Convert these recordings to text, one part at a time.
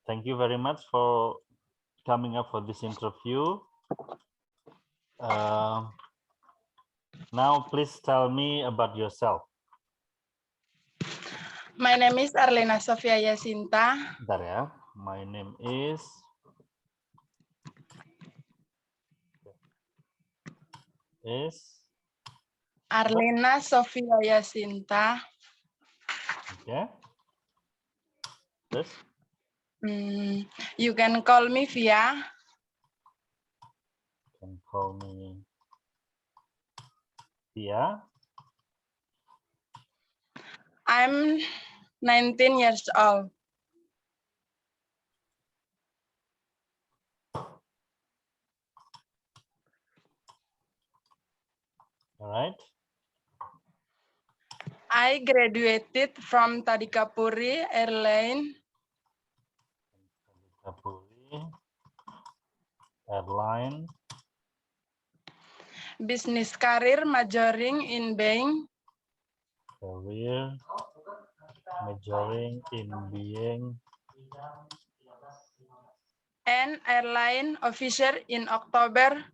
thank you very much for coming up for this interview. Now, please tell me about yourself. My name is Arlena Sofia Yasinta. Bentar ya. My name is Arlena Sofia Yasinta. Okay. Terus? You can call me Via. You can call me Via. I'm 19 years old. All right. I graduated from Tadikapuri Airline. Airline. Business career majoring in bank. Career majoring in being And airline officer in October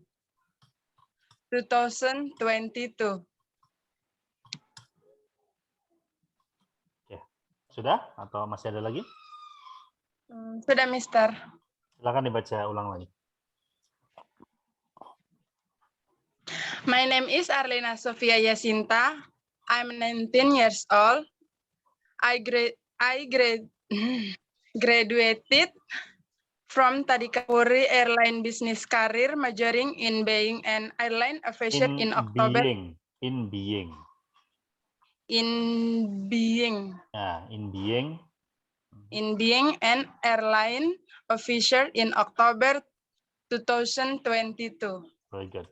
2022. Oke. Sudah atau masih ada lagi? Sudah, Mister. Silakan dibaca ulang lagi. My name is Arlena Sofia Yasinta. I'm 19 years old. I graduated from Tadikapuri Airline Business Career majoring in Being and Airline Aviation in October. In being. In being. Nah, in being. In being and airline officer in October 2022. Very good.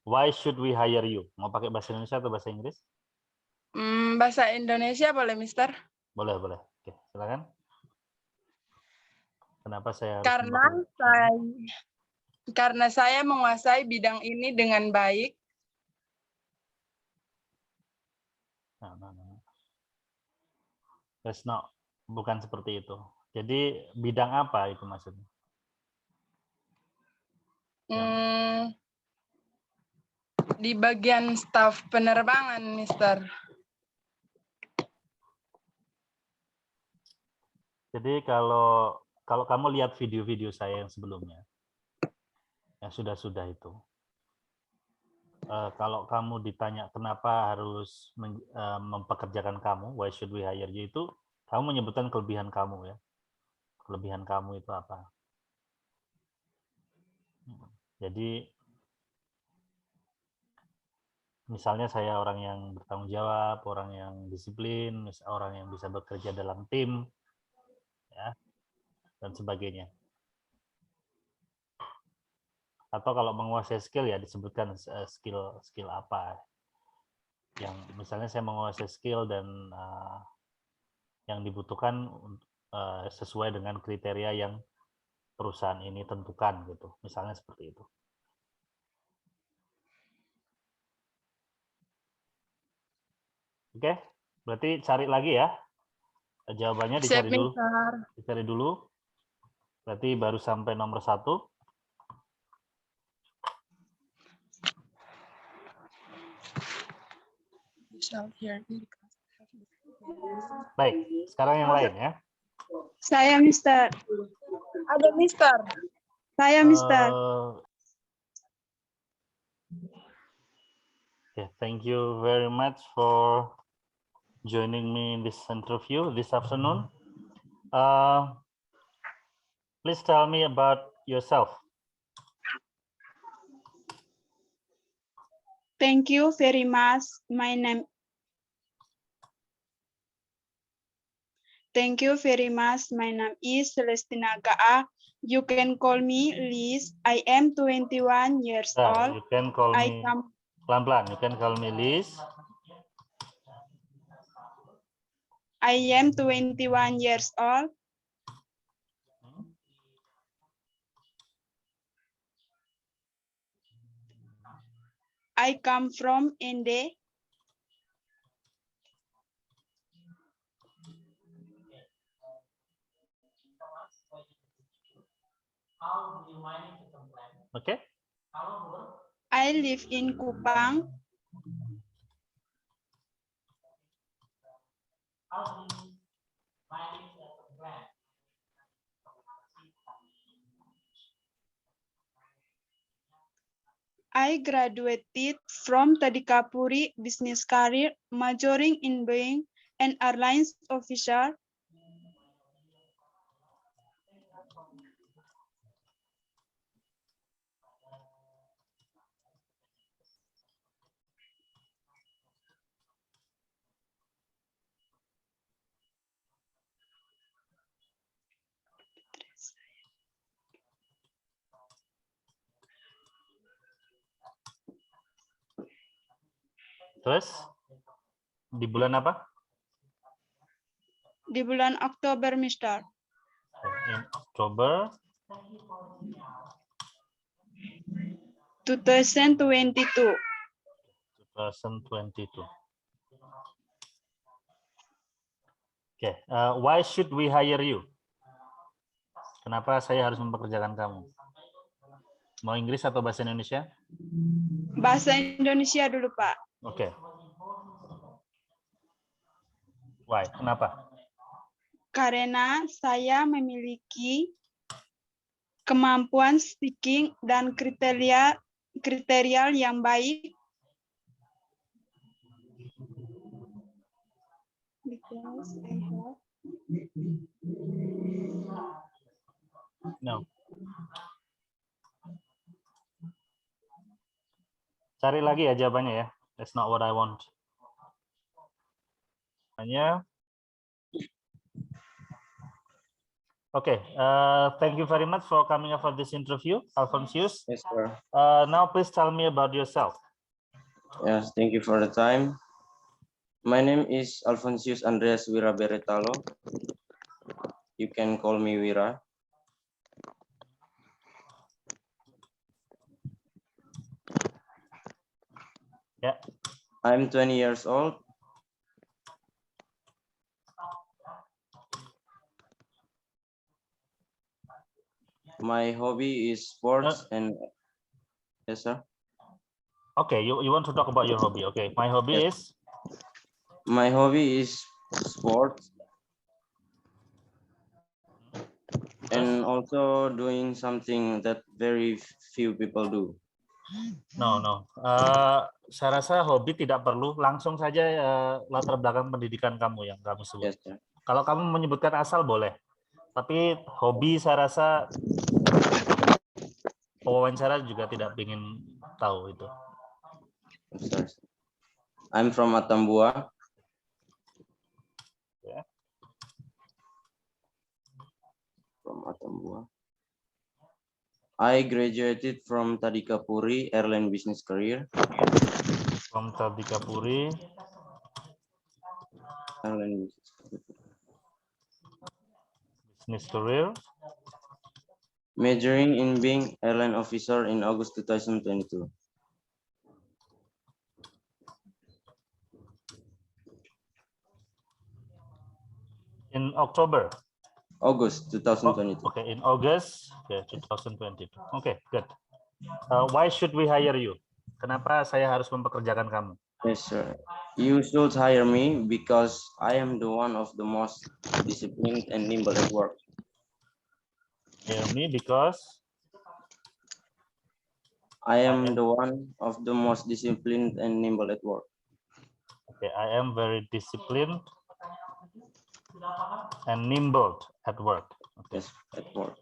Why should we hire you? Mau pakai bahasa Indonesia atau bahasa Inggris? Bahasa Indonesia boleh, Mister? Boleh, boleh. Oke, silakan. Kenapa saya harus Karena saya menguasai bidang ini dengan baik. That's not, bukan seperti itu. Jadi bidang apa itu maksudnya? Di bagian staf penerbangan, Mister. Jadi kalau kamu lihat video-video saya yang sebelumnya, yang sudah itu, kalau kamu ditanya kenapa harus mempekerjakan kamu, why should we hire you, itu kamu menyebutkan kelebihan kamu ya. Kelebihan kamu itu apa? Jadi misalnya saya orang yang bertanggung jawab, orang yang disiplin, orang yang bisa bekerja dalam tim, ya, dan sebagainya. Atau kalau menguasai skill ya disebutkan skill apa. Yang misalnya saya menguasai skill dan yang dibutuhkan sesuai dengan kriteria yang perusahaan ini tentukan gitu. Misalnya seperti itu. Oke, berarti cari lagi ya. Jawabannya dicari dulu. Dicari dulu. Berarti baru sampai nomor 1. Baik, sekarang yang lain ya. Saya, Mister. Ada, Mister. Saya, Mister. Okay, thank you very much for joining me in this interview this afternoon. Please tell me about yourself. Thank you very much. Thank you very much. My name is Celestina Gaa. You can call me Liz. I am 21 years old. You can call me pelan-pelan. You can call me Liz. I am 21 years old. I come from Ende. Okay. I live in Kupang. I graduated from Tadikapuri Business Career, majoring in being an airlines officer. Terus di bulan apa? Di bulan Oktober, Mr. In October 2022. 2022. Okay. Why should we hire you? Kenapa saya harus mempekerjakan kamu? Mau Inggris atau bahasa Indonesia? Bahasa Indonesia dulu, Pak. Oke. Why? Kenapa? Karena saya memiliki kemampuan speaking dan kriteria yang baik. Because I have. No. Cari lagi ya jawabannya ya. That's not what I want. Hanya. Okay. Thank you very much for coming up for this interview, Alphonsius. Yes, sir. Now please tell me about yourself. Yes, thank you for the time. My name is Alphonsius Andreas Wira Beretalo. You can call me Wira. Yeah. I'm 20 years old. My hobby is sports and yes, sir. Okay, you want to talk about your hobby. Okay, my hobby Yes. is My hobby is sports and also doing something that very few people do. no. Saya rasa hobi tidak perlu langsung saja latar belakang pendidikan kamu yang kamu sebut. Yes, sir. Kalau kamu menyebutkan asal boleh, tapi hobi saya rasa pewawancara juga tidak ingin tahu itu. Yes, sir. I'm from Atambua. Yeah. From Atambua. I graduated from Tadikapuri Airline Business Career. From Tadikapuri Airline Business Career, majoring in being airline officer in August 2022. in October. August 2022. Okay, in August 2022. Okay, good. Why should we hire you? Kenapa saya harus mempekerjakan kamu? Yes, sir. You should hire me because I am the one of the most disciplined and nimble at work. Hire me because I am the one of the most disciplined and nimble at work. okay, I am very disciplined and nimble at work. Okay. Yes, at work.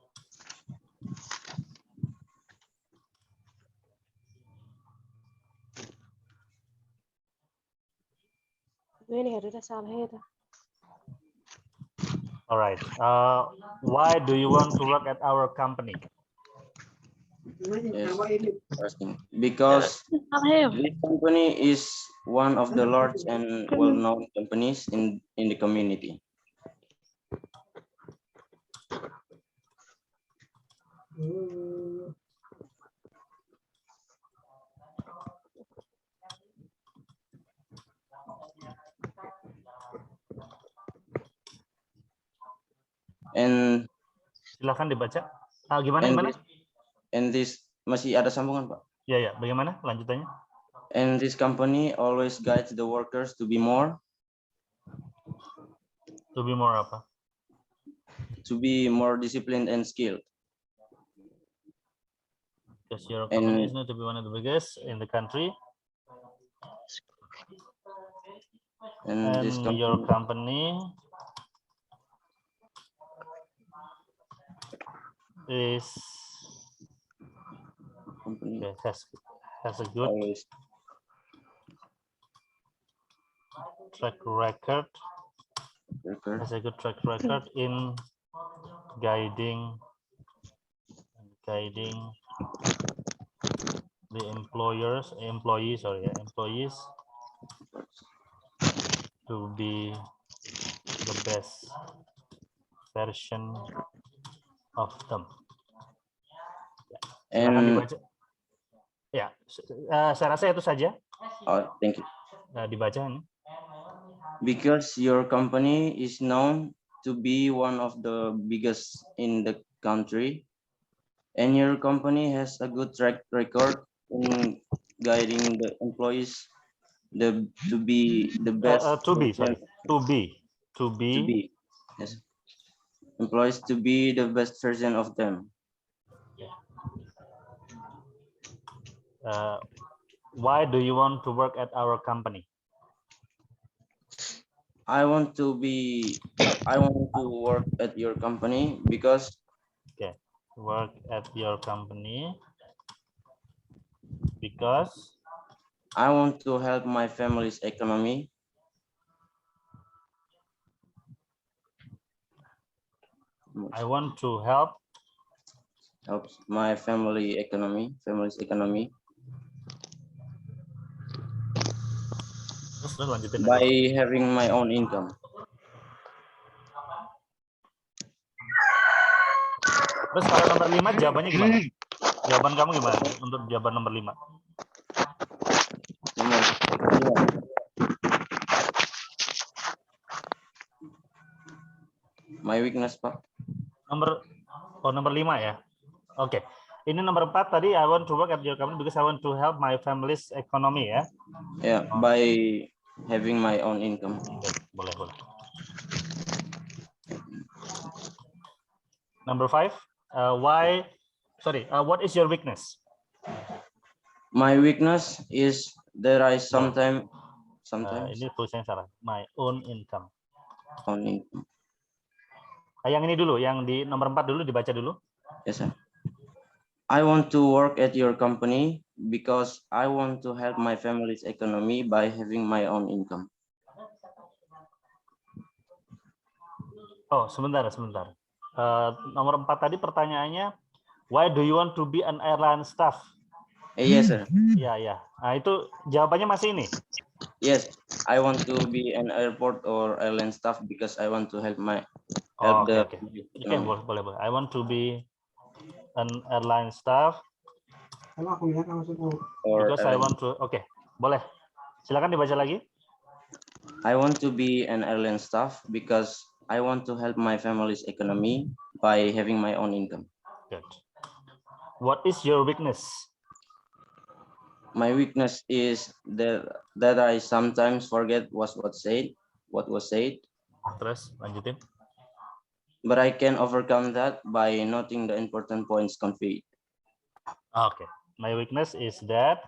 All right. Why do you want to work at our company? Yes, interesting. Because this company is one of the large and well-known companies in the community. And Silakan dibaca. Gimana And gimana? this masih ada sambungan, Pak. Ya, bagaimana lanjutannya? And this company always guides the workers to be more apa? disciplined and skilled. Because your company is known to be one of the biggest in the country. And this your company is has a good always track record. Has a good track record in guiding the employees to be the best version of them. Silakan dibaca. Ya, saya rasa itu saja. Thank you. Dibaca ini. Because your company is known to be one of the biggest in the country, and your company has a good track record in guiding the employees to be the best. Yes. Employees to be the best version of them. Why do you want to work at our company? I want to work at your company because work at your company because I want to help my family's economy. I want to help my family's economy. By having my own income. Terus kalau nomor 5 jawabannya gimana? Jawaban kamu gimana untuk jawaban nomor 5? My weakness, Pak. Nomor 5 ya. Oke. Ini nomor 4 tadi, I want to work at your company because I want to help my family's economy ya. Ya, by having my own income. Boleh. Number 5, what is your weakness? My weakness is that I sometimes. Ini tulisannya salah. My own income. Own income. Yang ini dulu, yang di nomor 4 dulu dibaca dulu. Yes, sir. I want to work at your company because I want to help my family's economy by having my own income. Oh, sebentar. Nomor 4 tadi pertanyaannya, why do you want to be an airline staff? Yes, sir. Ya. Nah, itu jawabannya masih ini. Yes, I want to be an airport or airline staff because I want to help Boleh. I want to be an airline staff because I want to. Boleh. Silakan dibaca lagi. I want to be an airline staff because I want to help my family's economy by having my own income. Good. What is your weakness? My weakness is that I sometimes forget what was said. Terus lanjutin. But I can overcome that by noting the important points conveyed. Okay. My weakness is that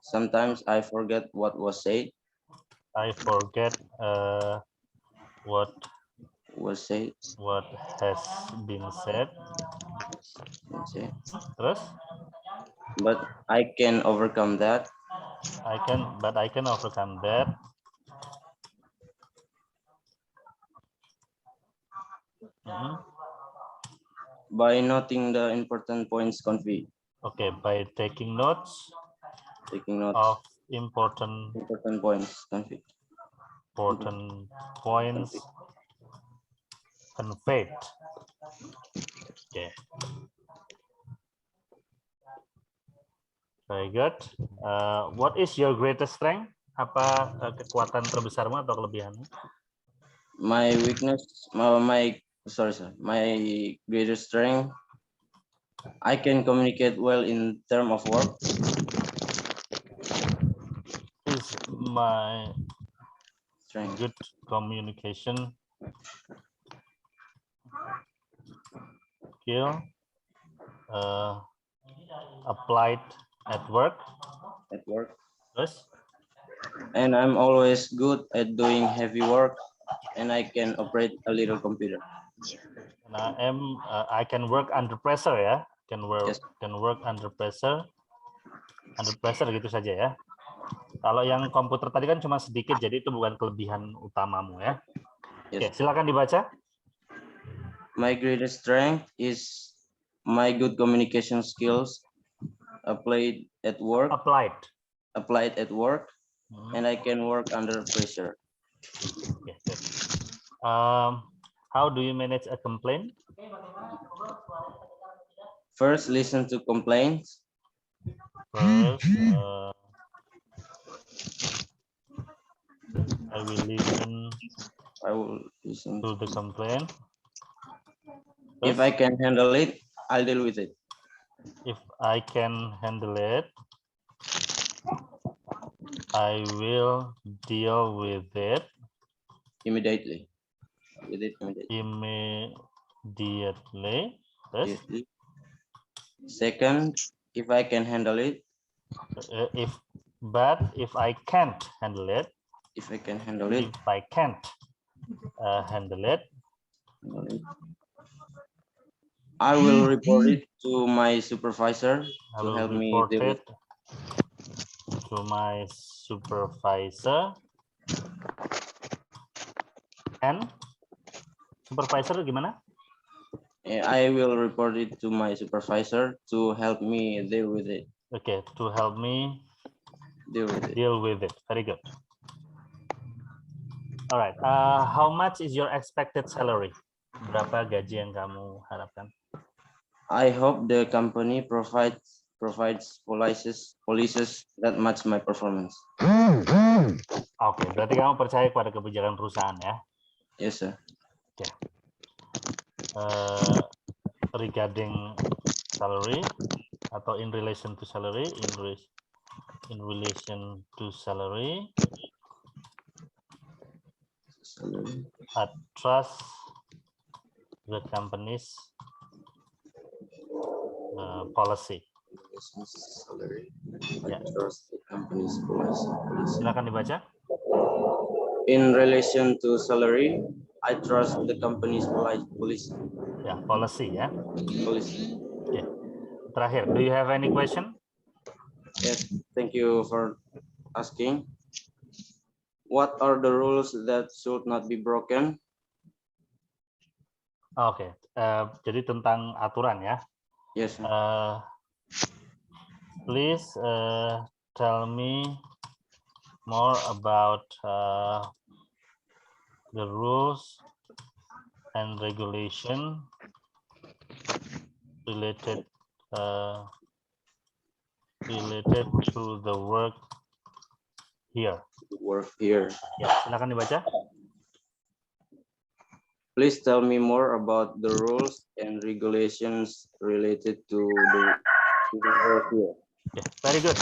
sometimes I forget what was said. I forget what was said. What has been said. Terus? But I can overcome that. I can overcome that. By noting the important points conveyed. Okay, by taking notes. Of important points conveyed. Important points conveyed. Okay. Very good. What is your greatest strength? Apa kekuatan terbesarmu atau kelebihanmu? My weakness, my greatest strength, I can communicate well in term of work. Is my Strength. good communication skill applied at work. At work. Terus, And I'm always good at doing heavy work, and I can operate a little computer. I can work under pressure ya. Yes. Can work under pressure. Under pressure gitu saja ya. Kalau yang komputer tadi kan cuma sedikit, jadi itu bukan kelebihan utamamu ya. Oke, Yes. silakan dibaca. My greatest strength is my good communication skills applied at work, and I can work under pressure. Okay, good. How do you manage a complaint? First, listen to complaints. First, I will listen to the complaint. If I can handle it, I'll deal with it. If I can handle it, I will deal with it Immediately. Immediately. Yes. Second, if I can handle it. If I can't handle it. If I can handle it. If I can't handle it. I will report it to my supervisor to help me deal with it. To my supervisor. And supervisor gimana? I will report it to my supervisor to help me deal with it. Okay, to help me deal with it. Very good. All right. How much is your expected salary? Berapa gaji yang kamu harapkan? I hope the company provides policies that match my performance. Oke, berarti kamu percaya pada kebijakan perusahaan ya? Yes, sir. Okay. Regarding salary atau in relation to salary, in relation to salary, I trust the company's policy. I trust the company's policy. Silakan dibaca. In relation to salary, I trust the company's policy. Ya, policy ya. Policy. Okay. Terakhir, do you have any question? Yes, thank you for asking. What are the rules that should not be broken? Oke, jadi tentang aturan ya. Yes. Please tell me more about the rules and regulation related to the work here. Ya, silakan dibaca. Please tell me more about the rules and regulations related to the work here. Okay, very good.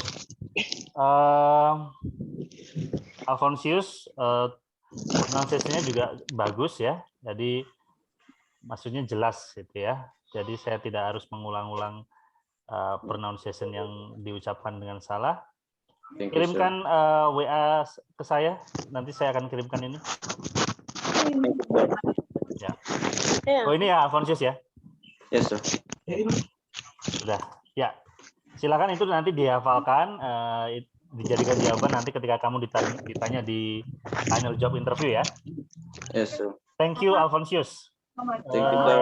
Alfonsius, pronunciation-nya juga bagus ya. Jadi maksudnya jelas gitu ya. Jadi saya tidak harus mengulang-ulang pronunciation yang diucapkan dengan salah. Kirimkan WA ke saya, nanti saya akan kirimkan ini. Ya. Oh ini ya Alfonsius ya? Yes, sir. Sudah. Ya. Silakan itu nanti dihafalkan, dijadikan jawaban nanti ketika kamu ditanya di final job interview ya. Yes, sir. Thank you Alfonsius. Thank you, sir.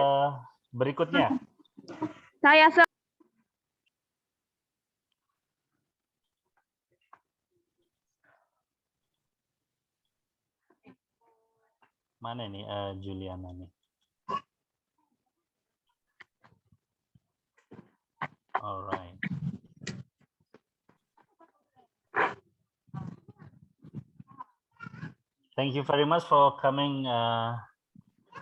Berikutnya. Saya Mana nih Juliana nih? Alright. Thank you very much for coming,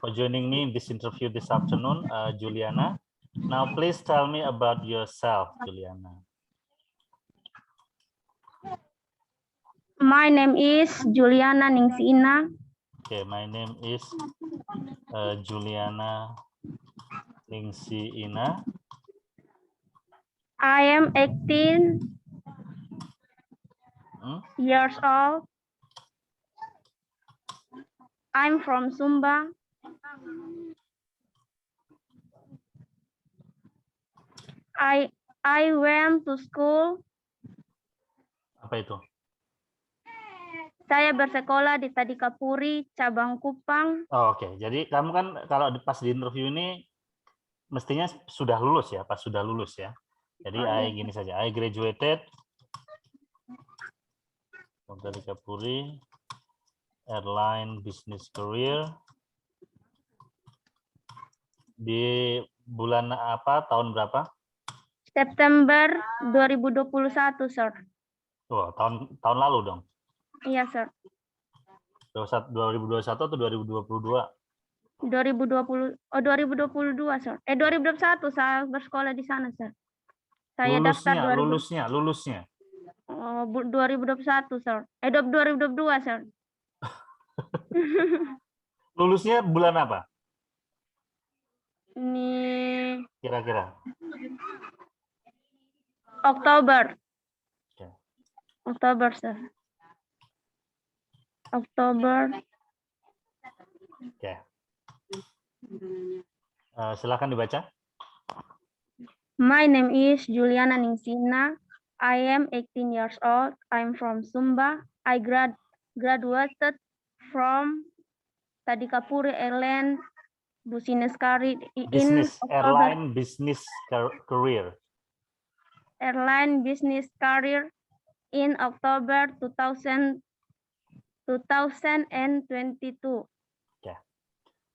for joining me in this interview this afternoon, Juliana. Now, please tell me about yourself, Juliana. My name is Juliana Ningsina. Okay, my name is Juliana Ningsina. I am 18 years old. I'm from Sumba. I went to school. Apa itu? Saya bersekolah di Tadikapuri, cabang Kupang. Oh, oke. Jadi kamu kan kalau pas di interview ini mestinya sudah lulus ya, pas sudah lulus ya. Jadi gini saja, I graduated from Tadikapuri Airline Business Career di bulan apa, tahun berapa? September 2021, Sir. Oh, tahun lalu dong. Iya, Sir. 2021 atau 2022? 2022, Sir. 2021 saya bersekolah di sana, Sir. Saya daftar Lulusnya. Oh, 2021, Sir. 2022, Sir. Lulusnya bulan apa? Ini Kira-kira. Oktober. Oke. Oktober, Sir. Oktober. Oke. Silakan dibaca. My name is Juliana Ningsina. I am 18 years old. I'm from Sumba. I graduated from Tadikapuri Airline Business Career in Airline Business Career. Airline Business Career in October 2022. Okay.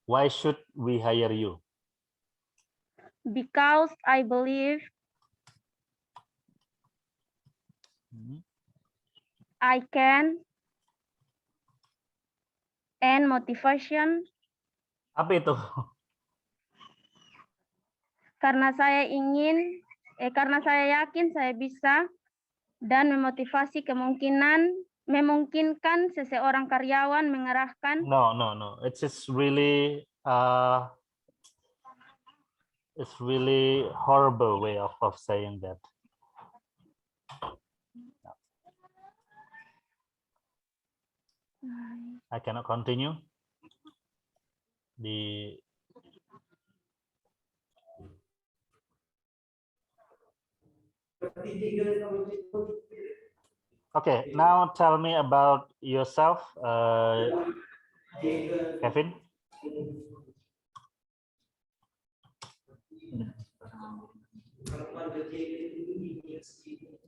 Why should we hire you? Because I believe I can and motivation. Apa itu? Karena saya yakin saya bisa dan memmotivasi memungkinkan seseorang karyawan mengerahkan. No. It's just really it's really horrible way of saying that. I cannot continue. Okay, now tell me about yourself, Kevin.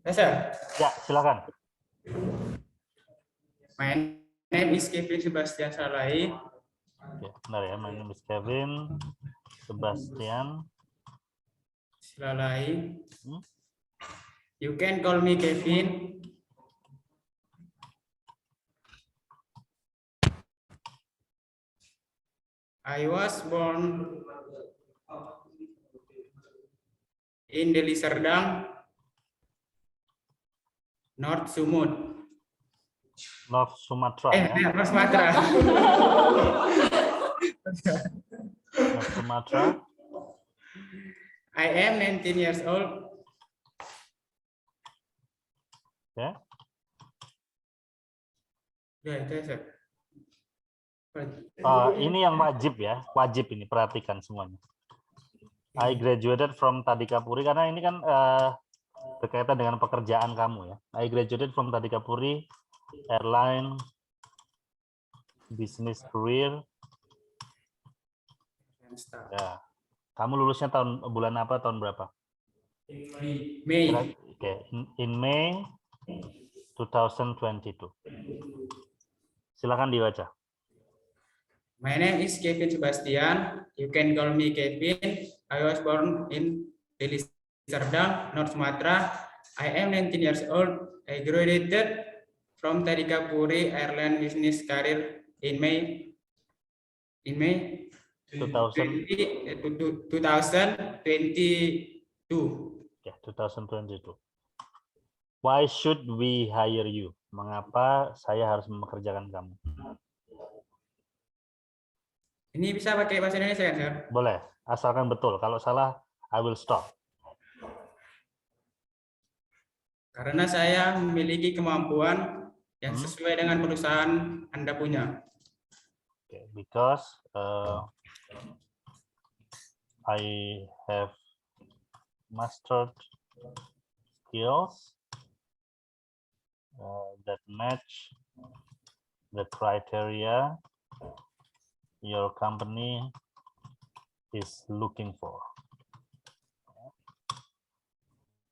Yes, sir. Ya, silakan. My name is Kevin Sebastian Salai. Okay, bentar ya, my name is Kevin Sebastian Salai. You can call me Kevin. I was born in Deli Serdang, North Sumut. North Sumatra. Ya? North Sumatra. North Sumatra. I am 19 years old. Okay. Ya, itu sir. Ini yang wajib ya, wajib ini, perhatikan semuanya. I graduated from Tadikapuri karena ini kan berkaitan dengan pekerjaan kamu ya. I graduated from Tadikapuri Airline Business Career. Ya. Kamu lulusnya bulan apa, tahun berapa? May. Okay. In May 2022. Silakan dibaca. My name is Kevin Sebastian. You can call me Kevin. I was born in Deli Serdang, North Sumatra. I am 19 years old. I graduated from Tadikapuri Airline Business Career in May 2022. Ya, 2022. Why should we hire you? Mengapa saya harus mempekerjakan kamu? Ini bisa pakai bahasa Indonesia kan, Sir? Boleh, asalkan betul. Kalau salah, I will stop. Karena saya memiliki kemampuan yang sesuai dengan perusahaan Anda punya. Okay, because I have mastered skills that match the criteria your company is looking for.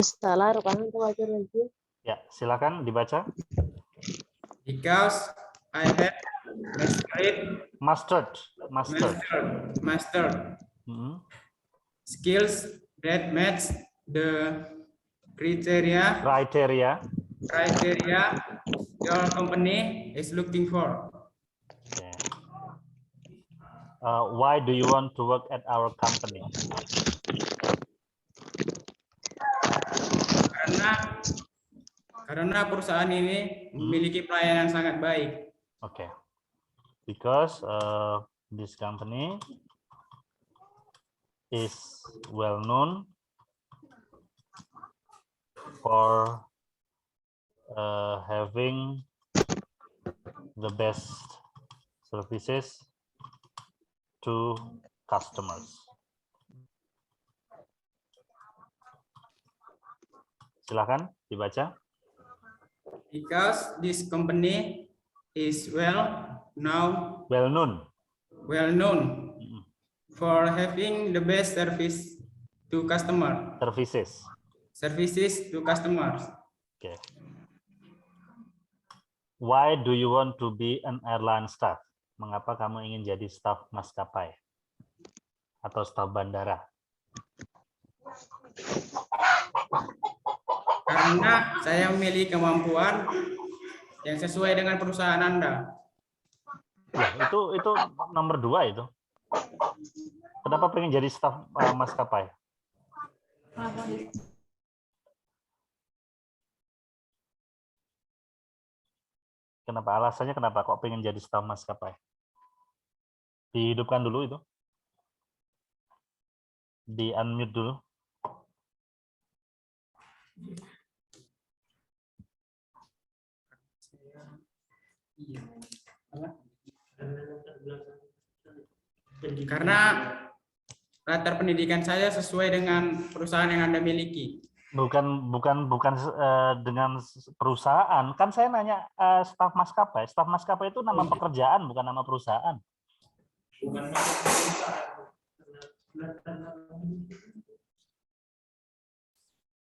Salah rekaman wajar lagi. Ya, silakan dibaca. Because I have mastered skills that match the criteria your company is looking for. Okay. Why do you want to work at our company? Karena perusahaan ini memiliki pelayanan sangat baik. Okay. Because this company is well known for having the best services to customers. Silakan dibaca. Because this company is well known for having the best services to customers. Okay. Why do you want to be an airline staff? Mengapa kamu ingin jadi staf maskapai atau staf bandara? Karena saya memiliki kemampuan yang sesuai dengan perusahaan Anda. Ya, itu nomor 2 itu. Kenapa pengen jadi staf maskapai? Kenapa? Alasannya kenapa kok pengen jadi staf maskapai? Dihidupkan dulu itu. Di unmute dulu. Karena latar pendidikan saya sesuai dengan perusahaan yang Anda miliki. Bukan dengan perusahaan. Kan saya nanya staf maskapai. Staf maskapai itu nama pekerjaan, bukan nama perusahaan.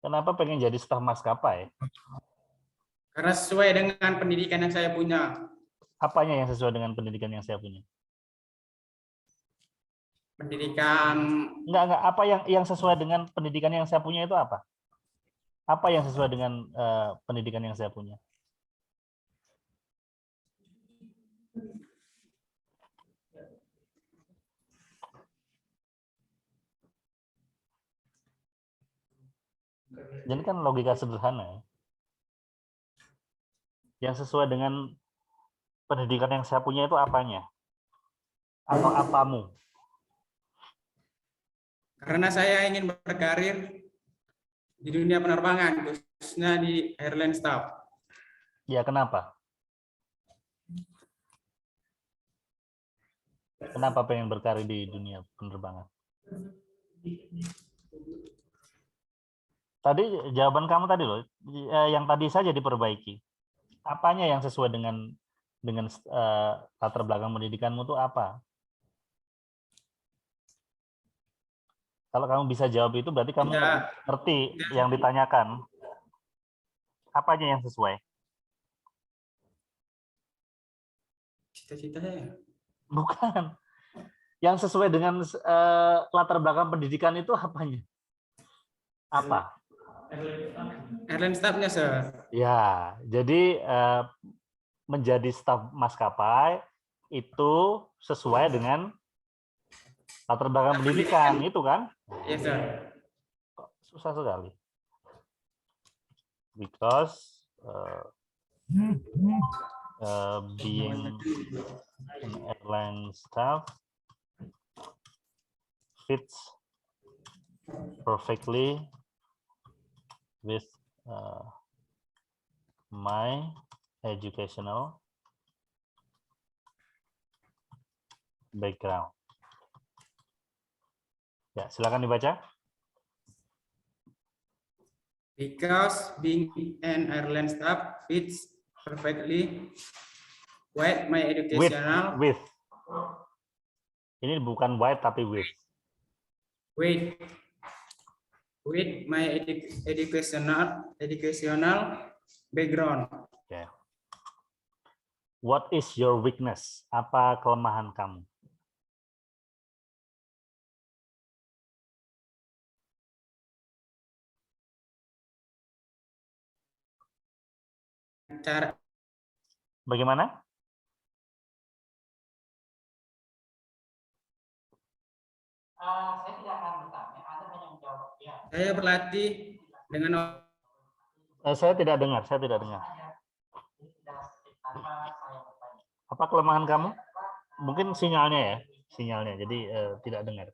Kenapa pengen jadi staf maskapai? Karena sesuai dengan pendidikan yang saya punya. Apanya yang sesuai dengan pendidikan yang saya punya? Pendidikan. Enggak. Apa yang sesuai dengan pendidikan yang saya punya itu apa? Apa yang sesuai dengan pendidikan yang saya punya? Jadi kan logika sederhana ya. Yang sesuai dengan pendidikan yang saya punya itu apanya? Atau apamu? Karena saya ingin berkarir di dunia penerbangan, khususnya di airline staff. Ya, kenapa? Kenapa pengen berkarir di dunia penerbangan? Tadi jawaban kamu tadi loh, yang tadi saja diperbaiki. Apanya yang sesuai dengan latar belakang pendidikanmu itu apa? Kalau kamu bisa jawab itu berarti kamu ngerti yang ditanyakan. Apanya yang sesuai? Cita-cita saya. Bukan. Yang sesuai dengan latar belakang pendidikan itu apanya? Apa? Airline staff-nya, Sir. Ya, jadi menjadi staf maskapai itu sesuai dengan latar belakang pendidikan itu kan? Yes, sir. Kok susah sekali. Because being an airline staff fits perfectly with my educational background. Ya, silakan dibaca. Because being an airline staff fits perfectly with my educational With. Ini bukan white tapi with. with my educational background. Okay. What is your weakness? Apa kelemahan kamu? Cara Bagaimana? Saya tidak akan bertanya, Anda hanya menjawab. Ya. saya berlatih dengan Saya tidak dengar, saya tidak dengar. Apa kelemahan kamu? Mungkin sinyalnya ya, sinyalnya. Jadi tidak dengar.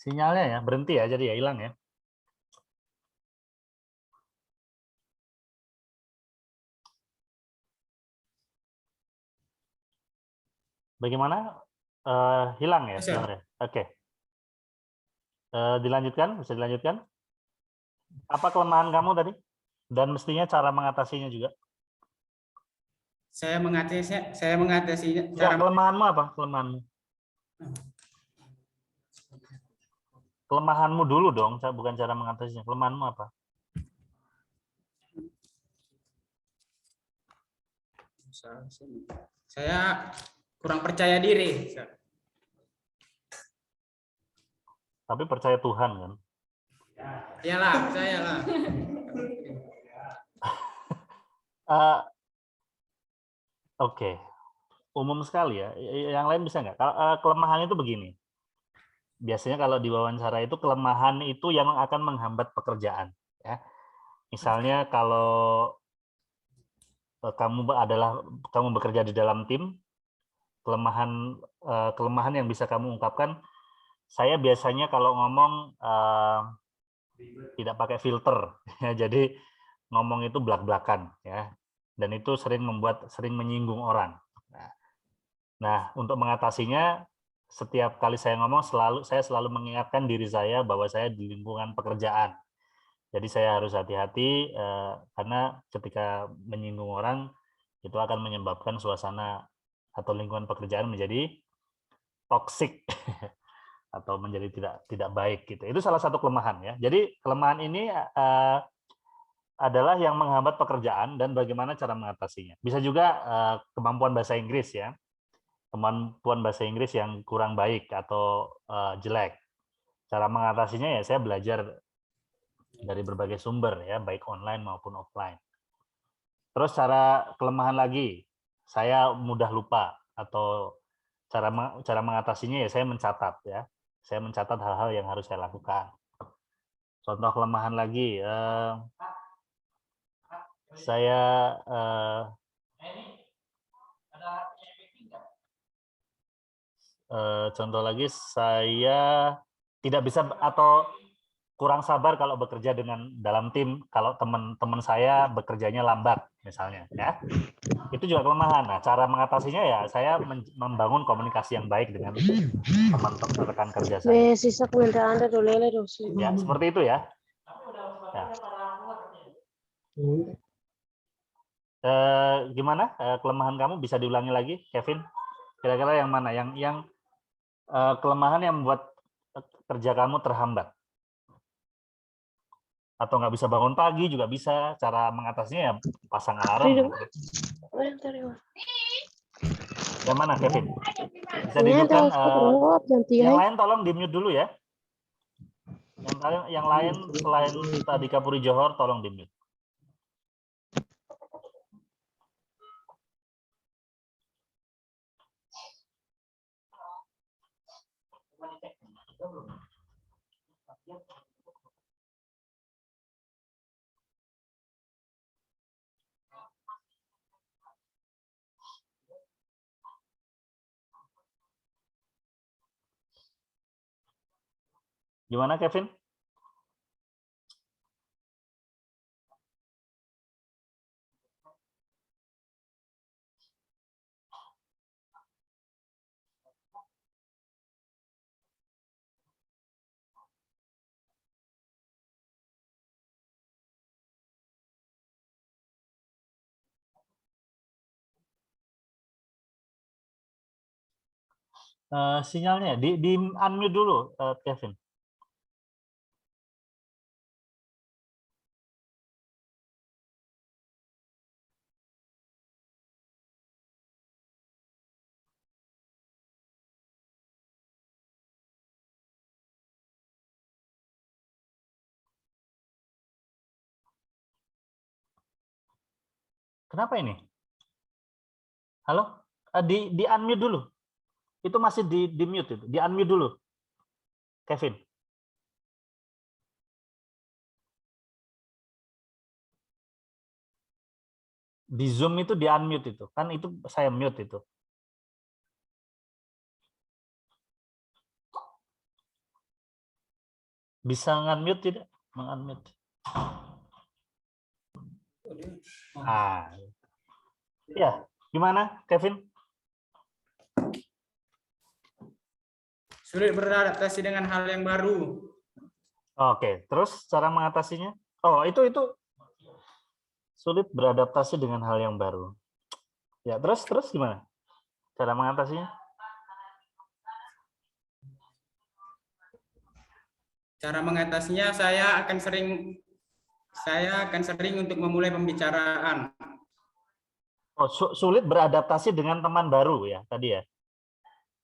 Sinyalnya ya, berhenti ya, jadi ya hilang ya. Bagaimana? Hilang ya? Yes, sir. Oke. Okay. Dilanjutkan, bisa dilanjutkan. Apa kelemahan kamu tadi? Dan mestinya cara mengatasinya juga. saya mengatasinya Ya, kelemahanmu apa? Kelemahanmu. Kelemahanmu dulu dong, bukan cara mengatasinya. Kelemahanmu apa? saya kurang percaya diri. Tapi percaya Tuhan kan? Iyalah, percaya lah. Oke. Umum sekali ya. Yang lain bisa nggak? Kelemahan itu begini. Biasanya kalau di wawancara itu kelemahan itu yang akan menghambat pekerjaan. Ya. Misalnya kalau kamu bekerja di dalam tim, kelemahan yang bisa kamu ungkapkan, saya biasanya kalau ngomong tidak pakai filter, ya, jadi ngomong itu belak-belakan, ya, dan itu sering menyinggung orang. Nah, untuk mengatasinya, setiap kali saya ngomong saya selalu mengingatkan diri saya bahwa saya di lingkungan pekerjaan. Jadi saya harus hati-hati karena ketika menyinggung orang itu akan menyebabkan suasana atau lingkungan pekerjaan menjadi toksik atau menjadi tidak baik gitu. Itu salah satu kelemahan ya. Jadi kelemahan ini adalah yang menghambat pekerjaan dan bagaimana cara mengatasinya. Bisa juga kemampuan bahasa Inggris ya. Kemampuan bahasa Inggris yang kurang baik atau jelek. Cara mengatasinya ya saya belajar dari berbagai sumber ya, baik online maupun offline. Terus cara kelemahan lagi, saya mudah lupa atau cara mengatasinya ya saya mencatat ya. Saya mencatat hal-hal yang harus saya lakukan. Contoh kelemahan lagi, contoh lagi saya tidak bisa atau kurang sabar kalau bekerja dalam tim, kalau teman-teman saya bekerjanya lambat misalnya ya. Itu juga kelemahan. Nah, cara mengatasinya ya saya membangun komunikasi yang baik dengan teman-teman rekan kerja saya. Ya, seperti itu ya. Ya. Gimana kelemahan kamu, bisa diulangi lagi, Kevin? Kira-kira yang mana? Yang kelemahan yang membuat kerja kamu terhambat? Atau nggak bisa bangun pagi juga bisa. Cara mengatasinya ya pasang alarm. Gitu. Yang mana, Kevin? Bisa dihidupkan. Yang lain tolong di-mute dulu ya. Yang lain selain Tadika Puri Johor tolong di-mute. Gimana, Kevin? Sinyalnya di unmute dulu, Kevin. Kenapa ini? Halo? Di unmute dulu. Itu masih di mute itu. Di unmute dulu. Kevin. Di Zoom itu di unmute itu. Kan itu saya mute itu. Bisa nge-unmute tidak? Meng-unmute. Ya, gimana, Kevin? Sulit beradaptasi dengan hal yang baru. Oke, terus cara mengatasinya? Oh, itu sulit beradaptasi dengan hal yang baru. Ya, terus gimana? Cara mengatasinya? Cara mengatasinya saya akan sering untuk memulai pembicaraan. Oh, sulit beradaptasi dengan teman baru ya tadi ya?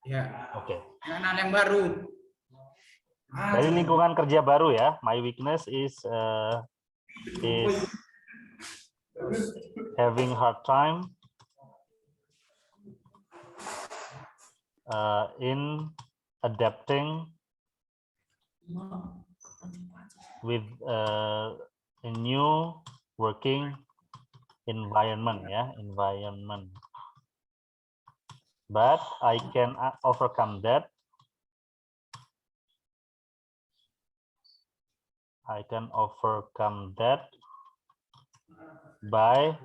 Ya. Oke. Dengan hal yang baru. Dari lingkungan kerja baru ya. My weakness is having hard time in adapting with a new working environment ya, environment. But I can overcome that. I can overcome that by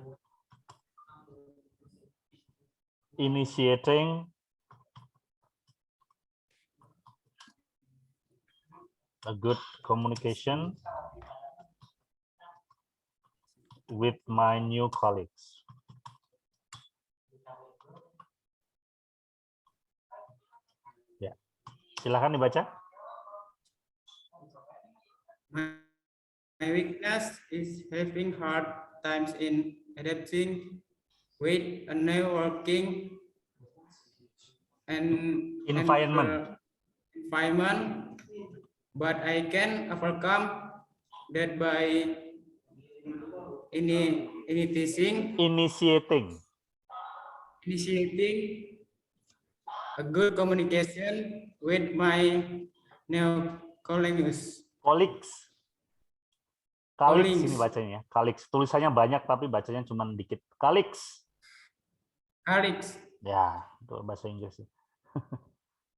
initiating a good communication with my new colleagues. Ya, silakan dibaca. My weakness is having hard times in adapting with a new working environment, but I can overcome that by initiating a good communication with my new colleagues. Colleagues ini bacanya. Colleagues. Tulisannya banyak tapi bacanya cuma dikit. Colleagues. Ya, itu bahasa Inggris.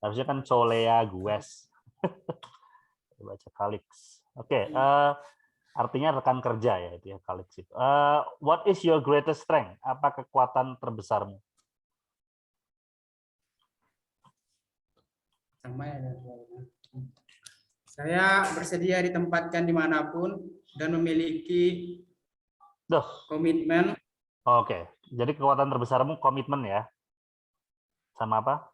Harusnya kan colea gues. Baca colleagues. Oke, artinya rekan kerja ya itu ya colleagues itu. What is your greatest strength? Apa kekuatan terbesarmu? Saya bersedia ditempatkan dimanapun dan memiliki komitmen. Oke, jadi kekuatan terbesarmu komitmen ya? Sama apa?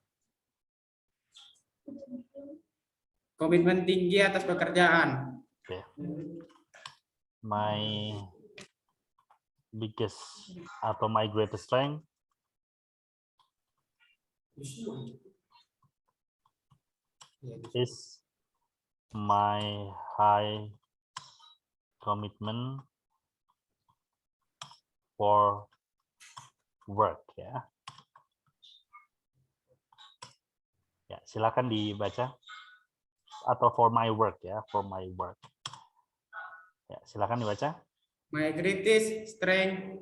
Komitmen tinggi atas pekerjaan. Oke. my biggest atau my greatest strength is my high commitment for work, ya. Ya, silakan dibaca, atau for my work, ya, for my work. Ya, silakan dibaca. My greatest strength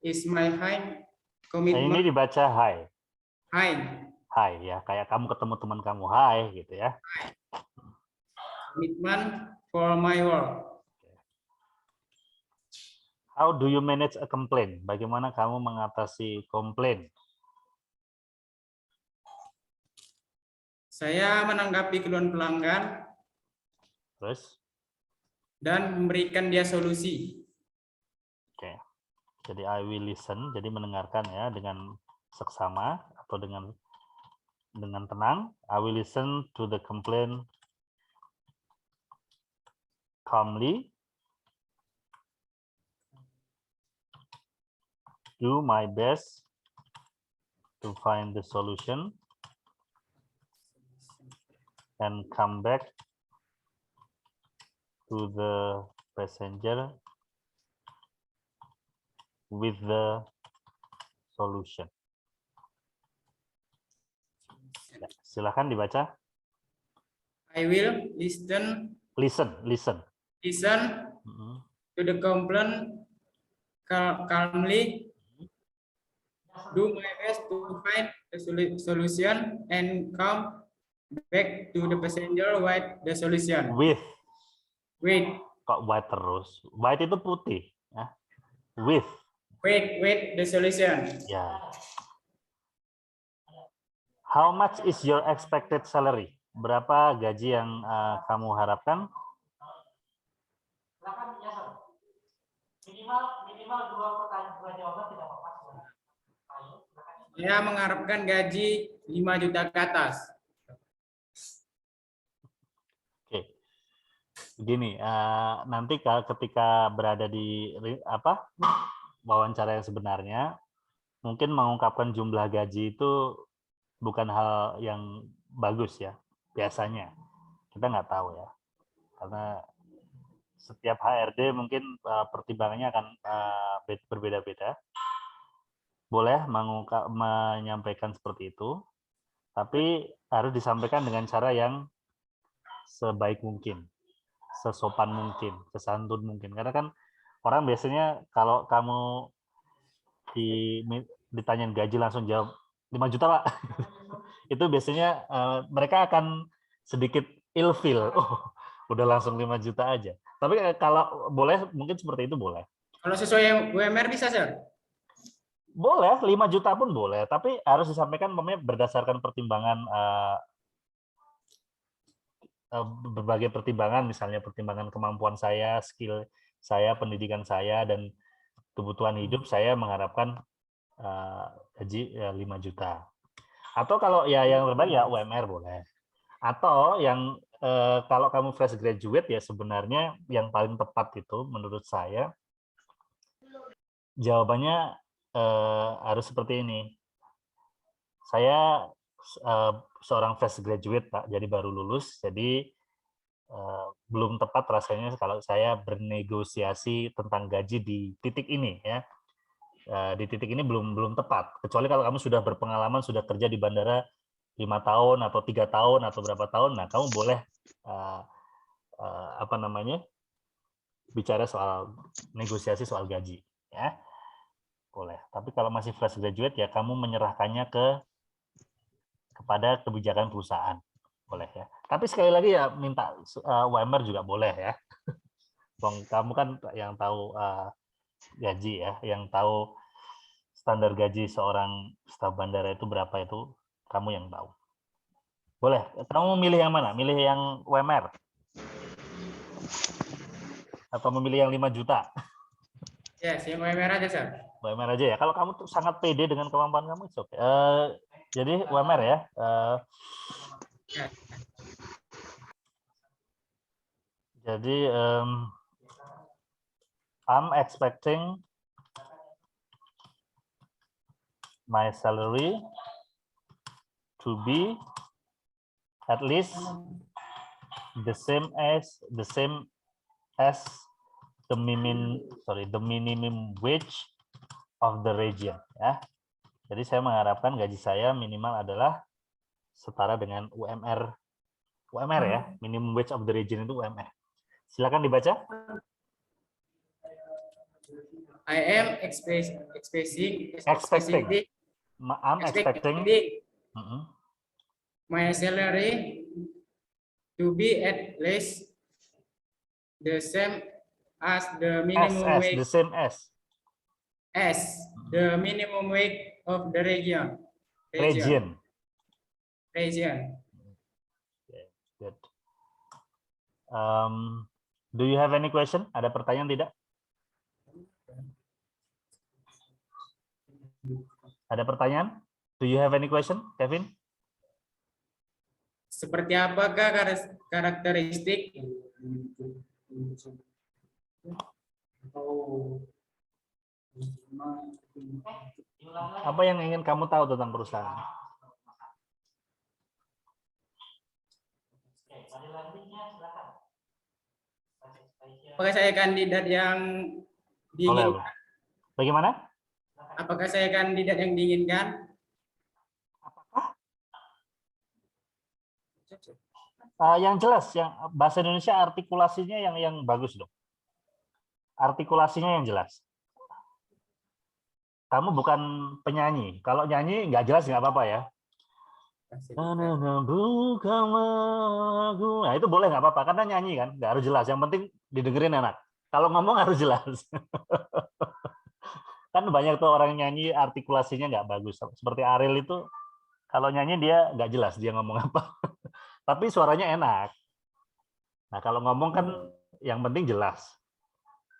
is my high Ini commitment. dibaca high, High ya, kayak kamu ketemu teman kamu, high gitu ya. commitment for my work. How do you manage a complaint? Bagaimana kamu mengatasi komplain? Saya menanggapi keluhan pelanggan Terus, dan memberikan dia solusi. oke. Jadi I will listen, jadi mendengarkan ya dengan seksama atau dengan tenang. I will listen to the complaint calmly. Do my best to find the solution and come back to the passenger with the solution. Ya, silakan dibaca. I will listen Listen. Mhm. to the complaint calmly, do my best to find the solution and come back to the passenger with the solution. With, With kok white terus? White itu putih, ya. With, the solution. ya. How much is your expected salary? Berapa gaji yang kamu harapkan? Saya mengharapkan gaji 5 juta ke atas. Oke, begini. Nanti ketika berada di wawancara yang sebenarnya, mungkin mengungkapkan jumlah gaji itu bukan hal yang bagus ya. Biasanya kita nggak tahu ya, karena setiap HRD mungkin pertimbangannya akan berbeda-beda. Boleh menyampaikan seperti itu, tapi harus disampaikan dengan cara yang sebaik mungkin, sesopan mungkin, sesantun mungkin. Karena kan orang biasanya kalau kamu ditanyain gaji langsung jawab 5 juta Pak. Itu biasanya mereka akan sedikit ilfeel. Oh, udah langsung 5 juta aja. Tapi kalau boleh mungkin seperti itu boleh. Kalau sesuai UMR bisa, Sir? Boleh, 5 juta pun boleh, tapi harus disampaikan berdasarkan pertimbangan berbagai pertimbangan, misalnya pertimbangan kemampuan saya, skill saya, pendidikan saya, dan kebutuhan hidup saya mengharapkan gaji 5 juta. Atau kalau ya yang terbaik ya UMR boleh. Atau yang kalau kamu fresh graduate ya sebenarnya yang paling tepat itu menurut saya jawabannya harus seperti ini. Saya seorang fresh graduate Pak, jadi baru lulus, jadi belum tepat rasanya kalau saya bernegosiasi tentang gaji di titik ini ya. Di titik ini belum tepat. Kecuali kalau kamu sudah berpengalaman, sudah kerja di bandara 5 tahun atau 3 tahun atau berapa tahun, nah kamu boleh bicara soal negosiasi soal gaji ya. Boleh. Tapi kalau masih fresh graduate ya kamu menyerahkannya kepada kebijakan perusahaan. Boleh ya. Tapi sekali lagi ya minta UMR juga boleh ya. Kamu kan yang tahu gaji ya, yang tahu standar gaji seorang staf bandara itu berapa itu kamu yang tahu. Boleh. Kamu milih yang mana? Milih yang UMR? Atau memilih yang 5 juta? Ya, yang UMR aja, Sir. UMR aja ya. Kalau kamu tuh sangat pede dengan kemampuan kamu, itu oke. Jadi UMR ya. Jadi I'm expecting my salary to be at least the same as the minimum wage of the region, ya. Jadi saya mengharapkan gaji saya minimal adalah setara dengan UMR ya, minimum wage of the region itu UMR. Silakan dibaca. I am expecting I'm expecting my salary to be at least the same as the minimum wage the same as the minimum wage of the region. region. Good. Do you have any question? Ada pertanyaan tidak? Ada pertanyaan? Do you have any question, Kevin? Seperti apakah karakteristik Apa yang ingin kamu tahu tentang perusahaan? apakah saya kandidat yang diinginkan? Boleh. Bagaimana? Apakah saya kandidat yang diinginkan? Yang jelas, yang bahasa Indonesia artikulasinya yang bagus dong. Artikulasinya yang jelas. Kamu bukan penyanyi. Kalau nyanyi nggak jelas nggak apa-apa ya. Bukan lagu. Nah itu boleh nggak apa-apa karena nyanyi kan, nggak harus jelas. Yang penting didengerin enak. Kalau ngomong harus jelas. Kan banyak tuh orang nyanyi artikulasinya nggak bagus. Seperti Ariel itu kalau nyanyi dia nggak jelas dia ngomong apa. Tapi suaranya enak. Nah kalau ngomong kan yang penting jelas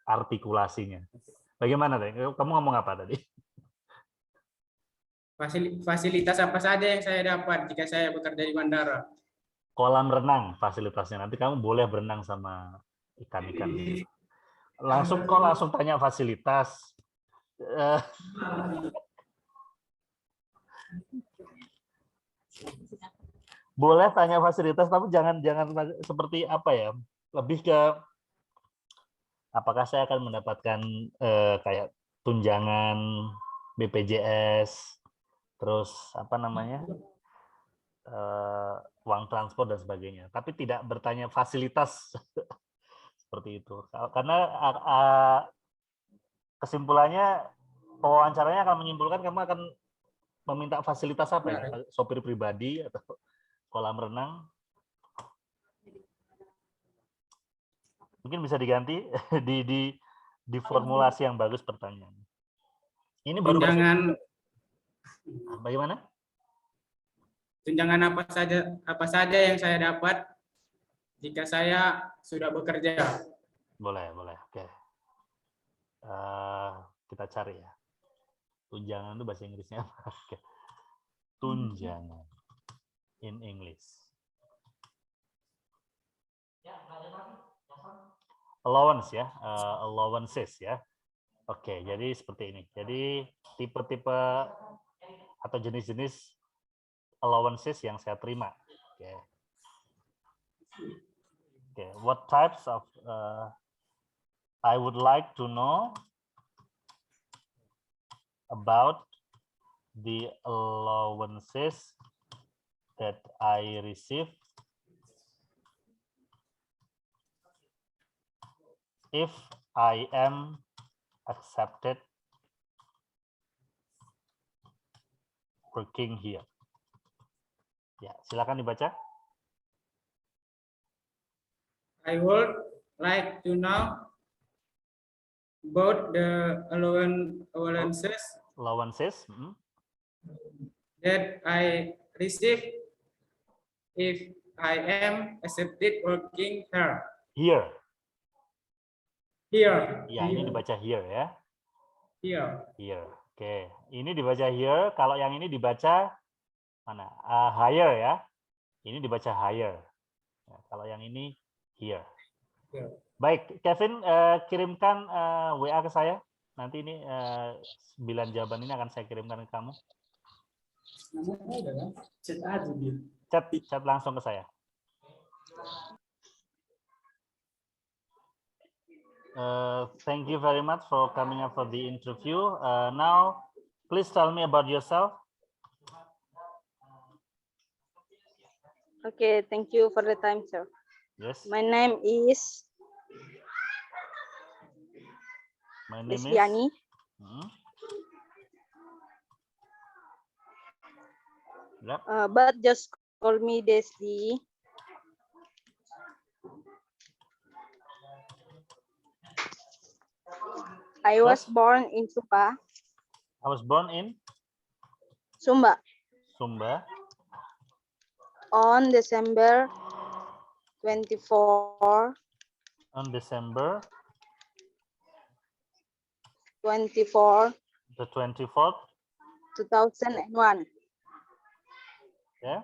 artikulasinya. Bagaimana tadi? Kamu ngomong apa tadi? Fasilitas apa saja yang saya dapat jika saya bekerja di bandara? Kolam renang fasilitasnya. Nanti kamu boleh berenang sama ikan-ikan. Langsung tanya fasilitas. Boleh tanya fasilitas, tapi jangan seperti apa ya? Lebih ke apakah saya akan mendapatkan kayak tunjangan BPJS, terus apa namanya uang transport dan sebagainya. Tapi tidak bertanya fasilitas seperti itu. Karena kesimpulannya wawancaranya akan menyimpulkan kamu akan meminta fasilitas apa ya? Sopir pribadi atau kolam renang. Mungkin bisa diganti di formulasi yang bagus pertanyaan. Ini baru Tunjangan bagaimana? Tunjangan apa saja yang saya dapat jika saya sudah bekerja? Boleh. Oke. Kita cari ya. Tunjangan itu bahasa Inggrisnya apa? Oke. Tunjangan in English. Allowance ya, allowances ya. Oke, jadi seperti ini. Jadi tipe-tipe atau jenis-jenis allowances yang saya terima. Oke. What types of I would like to know about the allowances that I receive if I am accepted working here. Ya, silakan dibaca. I would like to know about the allowances that I receive if I am accepted working here. Here. Ya, ini dibaca here ya. Here. Oke, ini dibaca here. Kalau yang ini dibaca mana? Higher ya. Ini dibaca higher. Ya, kalau yang ini here. Baik, Kevin, kirimkan WA ke saya. Nanti ini 9 jawaban ini akan saya kirimkan ke kamu. Namanya udah kan? Chat aja dia. Chat langsung ke saya. Thank you very much for coming up for the interview. Now, please tell me about yourself. Okay, thank you for the time, sir. Yes. My name is Desliani. Yep. But just call me Desli. I was born in Sumba. I was born in Sumba Sumba on December 24, on December 24, the 24th. 2001. Yeah.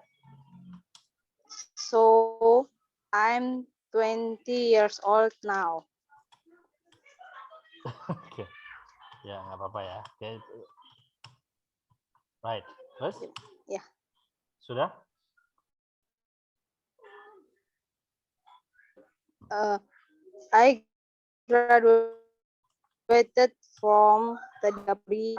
So I'm 20 years old now. Oke. Ya, nggak apa-apa ya. Oke. Right. Terus? Ya. Sudah? I graduated from Tadikapuri.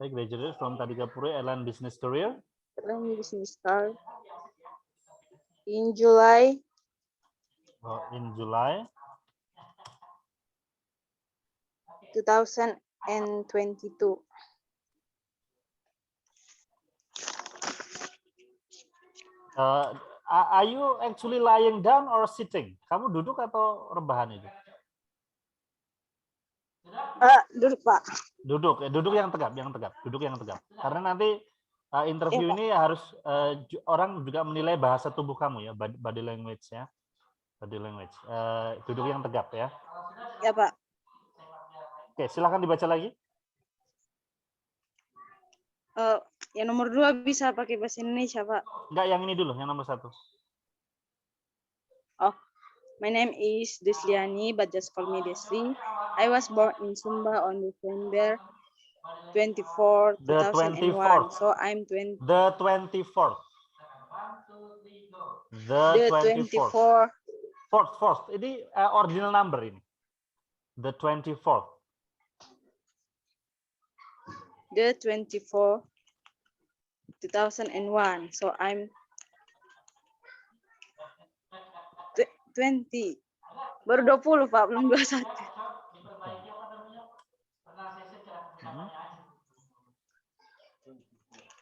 I graduated from Tadikapuri Airline Business Career. Business card in July In July 2022. Are you actually lying down or sitting? Kamu duduk atau rebahan itu? Duduk, Pak. Duduk, duduk yang tegap, duduk yang tegap. Karena nanti interview Iya, Pak. ini harus orang juga menilai bahasa tubuh kamu ya, body language ya, body language. Duduk yang tegap ya. Ya, Pak. Oke, silakan dibaca lagi. Yang nomor 2 bisa pakai bahasa Indonesia, Pak. Enggak, yang ini dulu, yang nomor 1. Oh, my name is Desliani, but just call me Desli. I was born in Sumba on December 24, The 2001. 24th. So I'm 20. The 24th. The 24. Fourth. Ini ordinal number ini. The 24th. The 24, 2001. So I'm 20. Baru 20, Pak, belum 21.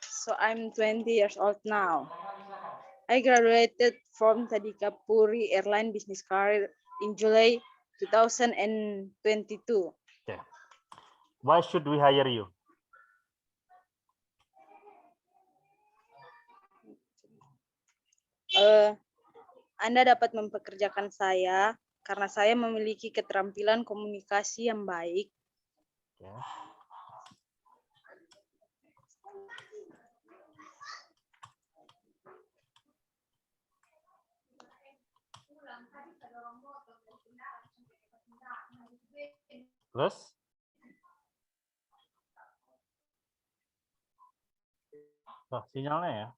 So I'm 20 years old now. I graduated from Tadikapuri Airline Business Career in July 2022. Okay. Why should we hire you? Anda dapat mempekerjakan saya karena saya memiliki keterampilan komunikasi yang baik. Okay. Terus? Oh, sinyalnya ya.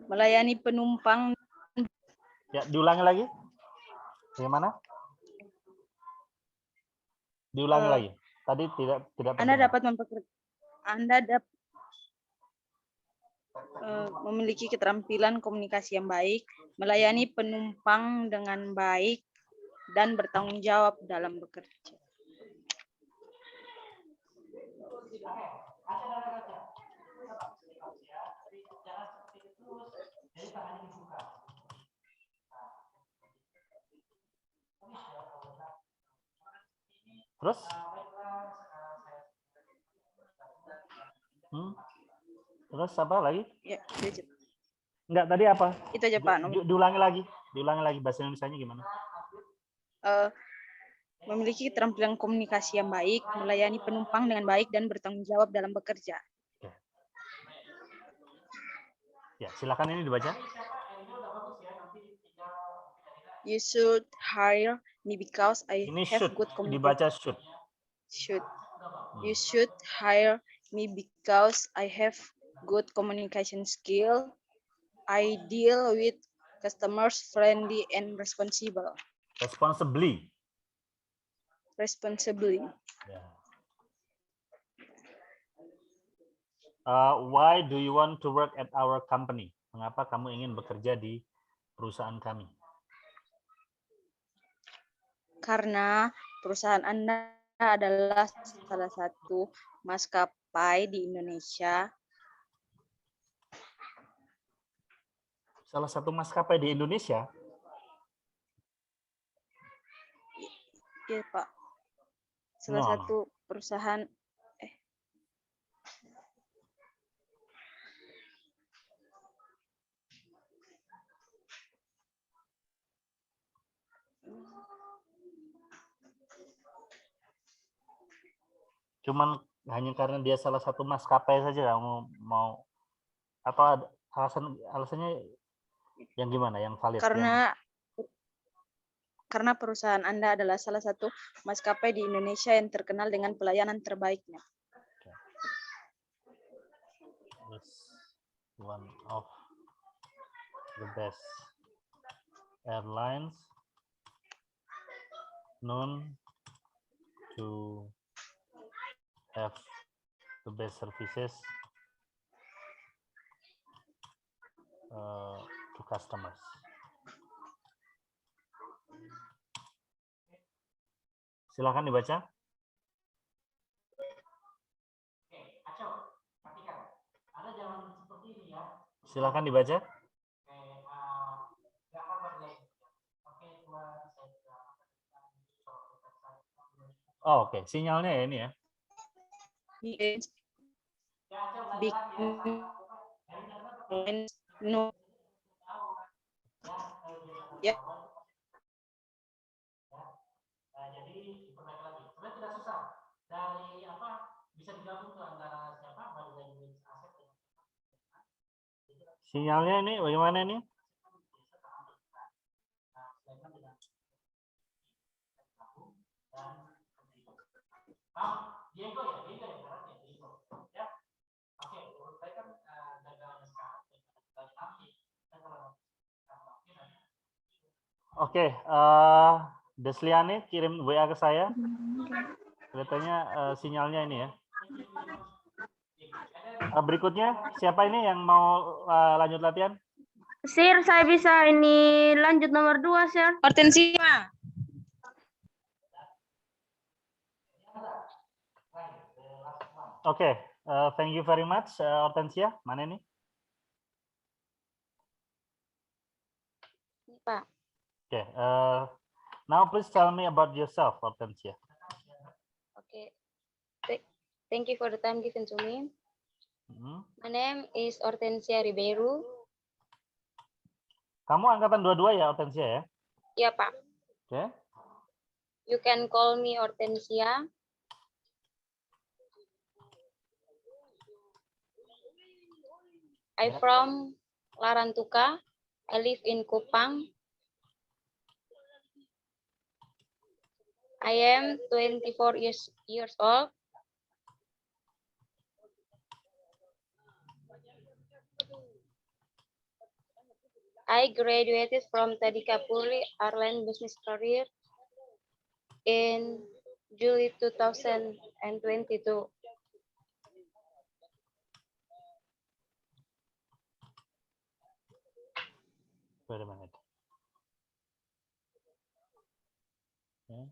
Melayani penumpang. Ya, diulangi lagi. Bagaimana? Diulangi lagi. Tadi tidak Anda terdengar. dapat memiliki keterampilan komunikasi yang baik, melayani penumpang dengan baik, dan bertanggung jawab dalam bekerja. Terus? Terus apa lagi? Ya, itu aja. Enggak, tadi apa? Itu aja, Pak. Diulangi lagi. Diulangi lagi bahasa Indonesianya gimana? memiliki keterampilan komunikasi yang baik, melayani penumpang dengan baik, dan bertanggung jawab dalam bekerja. Ya, silakan ini dibaca. You should hire me because I Ini have should, good communication. dibaca should. Should. You should hire me because I have good communication skill. I deal with customers friendly and responsible. Responsibly. Responsibly. Ya. Why do you want to work at our company? Mengapa kamu ingin bekerja di perusahaan kami? Karena perusahaan Anda adalah salah satu maskapai di Indonesia. Salah satu maskapai di Indonesia? Iya, Pak. Salah No. satu perusahaan. Cuman hanya karena dia salah satu maskapai saja kamu mau, atau alasannya yang gimana, yang valid? Karena perusahaan Anda adalah salah satu maskapai di Indonesia yang terkenal dengan pelayanan terbaiknya. It's one of the best airlines known to have the best services to customers. Silakan dibaca. Silakan dibaca. Oh, oke. Sinyalnya ya ini ya. Big no. Ya. Jadi diperbaiki lagi. Sebenarnya tidak susah. Dari apa bisa digabung tuh antara siapa bagi aset. Sinyalnya ini bagaimana ini? Diego ya, Diego ya, berarti Diego. Ya. Oke, saya kan dagangannya sekarang Oke, Desliani kirim WA ke saya. Kelihatannya sinyalnya ini ya. Berikutnya siapa ini yang mau lanjut latihan? Sir, saya bisa ini lanjut nomor 2, Sir. Hortensia. Oke, thank you very much, Hortensia. Mana ini? Ini, Pak. Okay, now please tell me about yourself, Hortensia. Okay. Thank you for the time given to me. My name is Hortensia Ribeiro. Kamu angkatan 22 ya, Hortensia ya? Iya, Pak. Okay. You can call me Hortensia. I'm from Larantuka. I live in Kupang. I am 24 years old. I graduated from Tadikapuri Airline Business Career in July 2022. Wait a minute. Okay.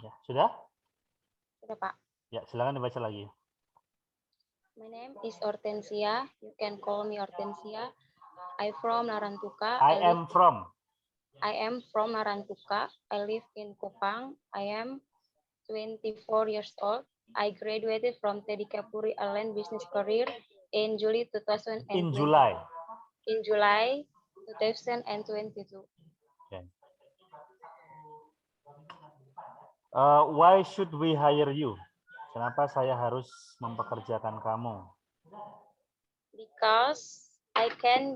Ya, sudah? Sudah, Pak. Ya, silakan dibaca lagi. My name is Hortensia. You can call me Hortensia. I'm from Larantuka. I am from Larantuka. I live in Kupang. I am 24 years old. I graduated from Tadika Puri Airline Business Career in July 2022. In July. In July 2022. Okay. Why should we hire you? Kenapa saya harus mempekerjakan kamu? Because I can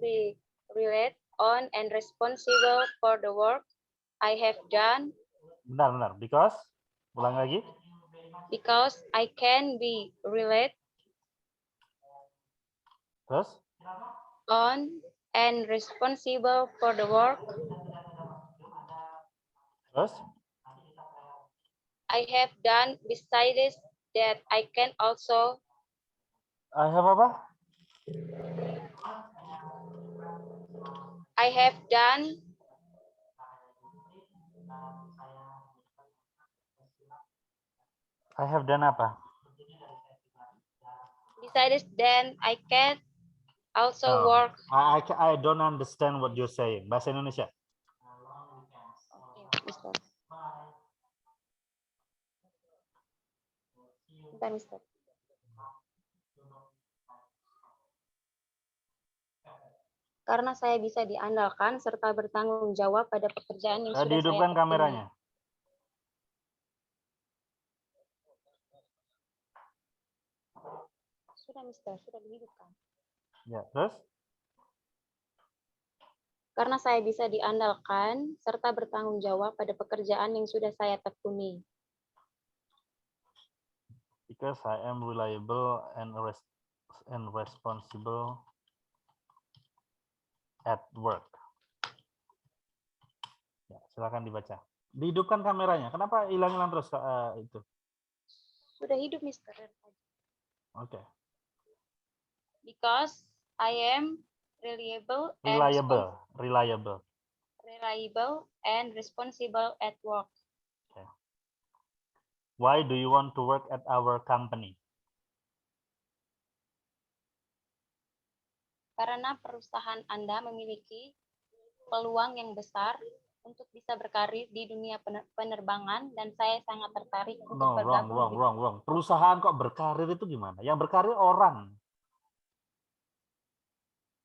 be relied on and responsible for the work I have done. Benar. Because, ulang lagi. Because I can be relied Terus? on and responsible for the work Terus? I have done. Besides that, I can also. I have apa? I have done. I have done apa? Besides that, I can also No, work. I don't understand what you're saying. Bahasa Indonesia. Okay, Mister. Bentar, Mister. Karena saya bisa diandalkan serta bertanggung jawab pada pekerjaan yang sudah saya Dihidupkan tekuni. kameranya. Sudah, Mister, sudah dihidupkan. Ya, terus? Karena saya bisa diandalkan serta bertanggung jawab pada pekerjaan yang sudah saya tekuni. Because I am reliable and responsible at work. Ya, silakan dibaca. Dihidupkan kameranya. Kenapa hilang-hilang terus itu? Sudah hidup, Mister. Oke. Okay. Because I am reliable and responsible at work. Okay. Why do you want to work at our company? Karena perusahaan Anda memiliki peluang yang besar untuk bisa berkarir di dunia penerbangan dan saya sangat tertarik untuk bergabung. Wrong. Perusahaan kok berkarir itu gimana? Yang berkarir orang.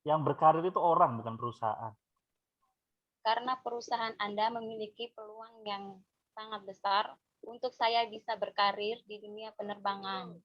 Yang berkarir itu orang, bukan perusahaan. Karena perusahaan Anda memiliki peluang yang sangat besar untuk saya bisa berkarir di dunia penerbangan.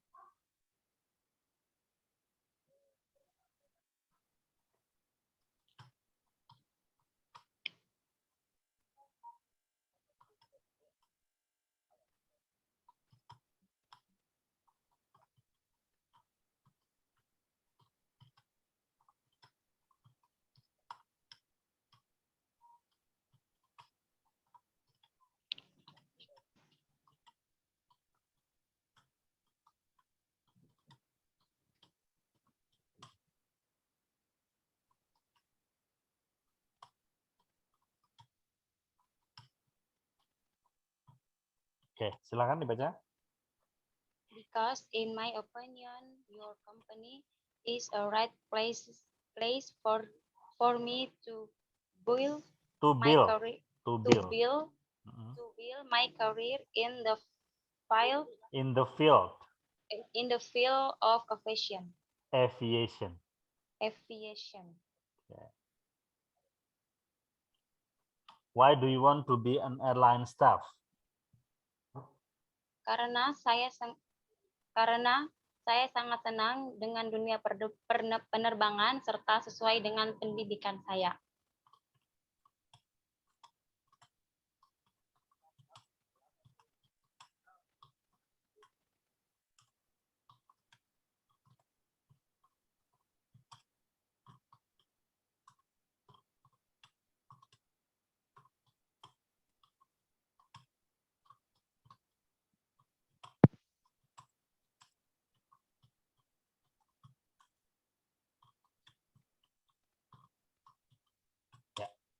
Oke, silakan dibaca. Because in my opinion, your company is a right place for me to build my career in the field of aviation. Okay. Why do you want to be an airline staff? Karena saya sangat senang dengan dunia penerbangan serta sesuai dengan pendidikan saya.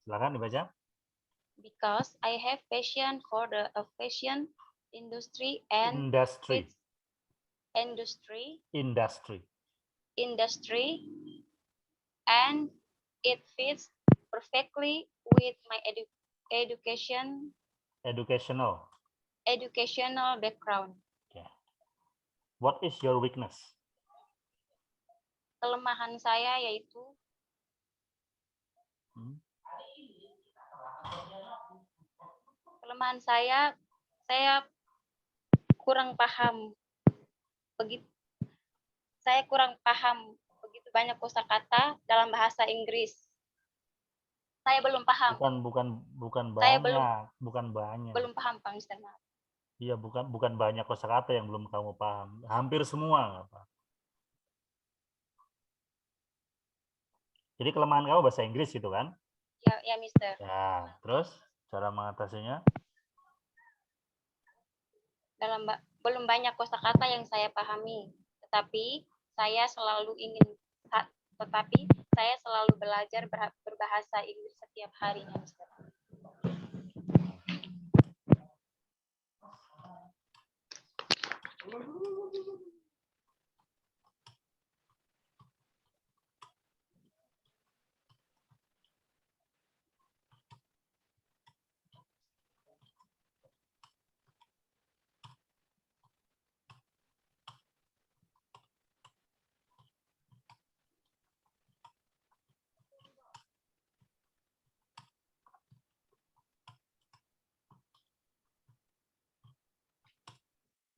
Silakan dibaca. Because I have passion for the aviation industry and and it fits perfectly with my Educational. background. What is your weakness? Kelemahan saya yaitu saya kurang paham begitu banyak kosakata dalam bahasa Inggris. Saya belum paham. Bukan Saya banyak. Belum paham, Pak Mister. Maaf. Iya, bukan banyak kosakata yang belum kamu paham. Hampir semua, Pak. Jadi kelemahan kamu bahasa Inggris gitu kan? Ya, Mister. Ya, terus cara mengatasinya? Belum banyak kosakata yang saya pahami, tetapi saya selalu belajar berbahasa Inggris setiap harinya, Mister.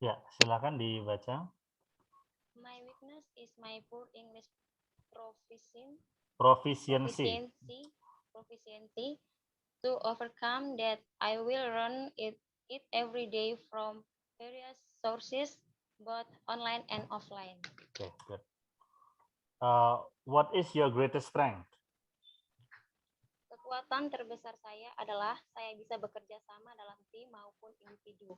Ya, silakan dibaca. My weakness is my poor English Proficiency. To overcome that, I will run it every day from various sources, both online and offline. Okay, good. What is your greatest strength? Kekuatan terbesar saya adalah saya bisa bekerja sama dalam tim maupun individu.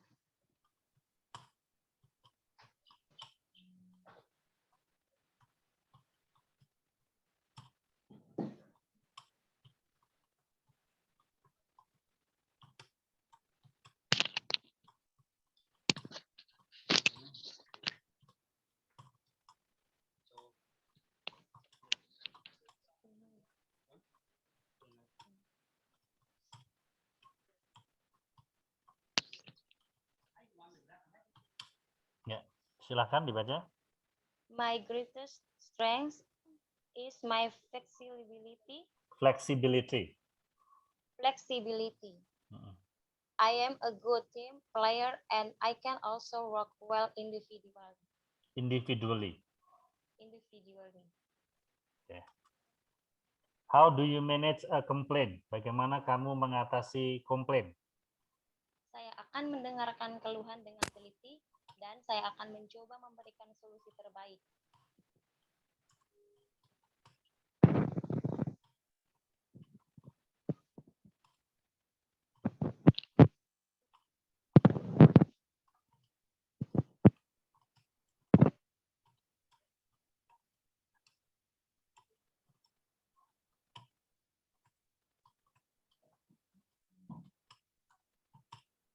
Ya, silakan dibaca. My greatest strength is my flexibility. I am a good team player and I can also work well individually. Okay. How do you manage a complaint? Bagaimana kamu mengatasi komplain? Saya akan mendengarkan keluhan dengan teliti dan saya akan mencoba memberikan solusi terbaik.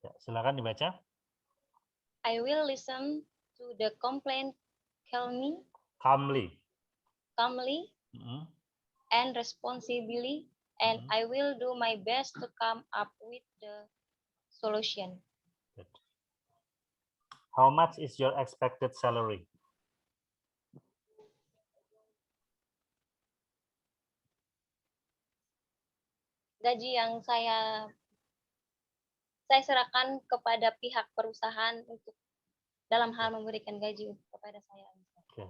Ya, silakan dibaca. I will listen to the complaint calmly and responsibly, and I will do my best to come up with the solution. Good. How much is your expected salary? Gaji yang saya serahkan kepada pihak perusahaan untuk dalam hal memberikan gaji kepada saya. Okay.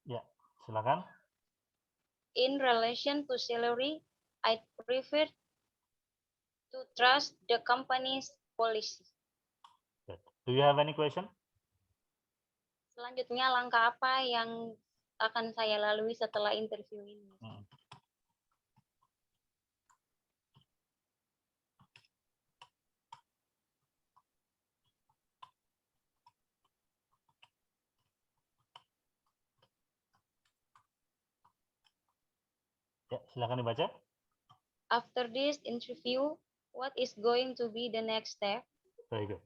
Ya, silakan. In relation to salary, I prefer to trust the company's policy. Good. Do you have any question? Selanjutnya, langkah apa yang akan saya lalui setelah interview ini? Silakan dibaca. After this interview, what is going to be the next step? Very good.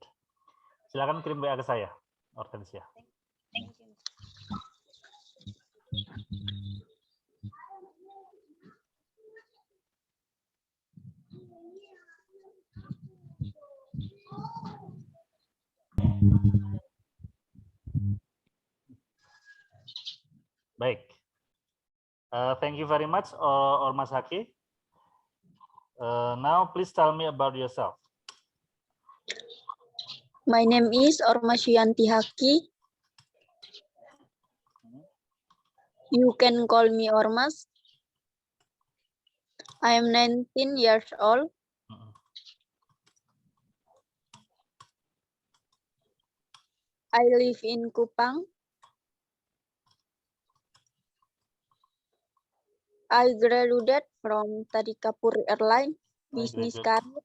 Silakan kirim WA ke saya, Hortensia. Thank you. Baik. Thank you very much, Ormas Haki. Now, please tell me about yourself. My name is Ormasyanti Haki. You can call me Ormas. I am 19 years old. I live in Kupang. I graduated from Tadikapuri Airline Business Career.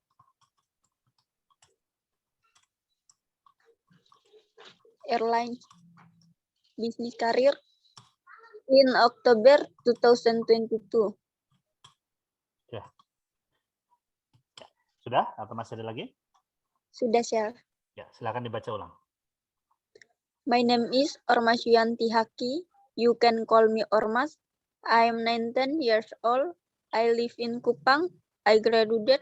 Business Career in October 2022. Ya. Sudah? Atau masih ada lagi? Sudah, Chef. Ya, silakan dibaca ulang. My name is Ormasyanti Haki. You can call me Ormas. I am 19 years old. I live in Kupang. I graduated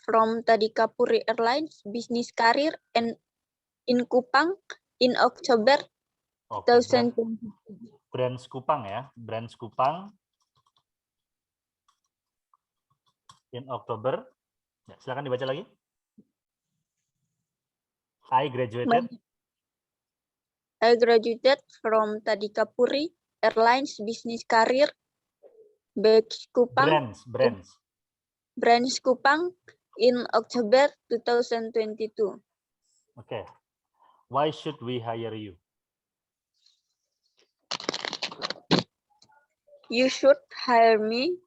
from Tadikapuri Airlines Business Career and in Kupang in October 2020. Branch Kupang ya, Branch Kupang in October. Ya, silakan dibaca lagi. I graduated from Tadikapuri Airlines Business Career, Kupang, branch Kupang in October 2022. Okay. Why should we hire you? You should hire me.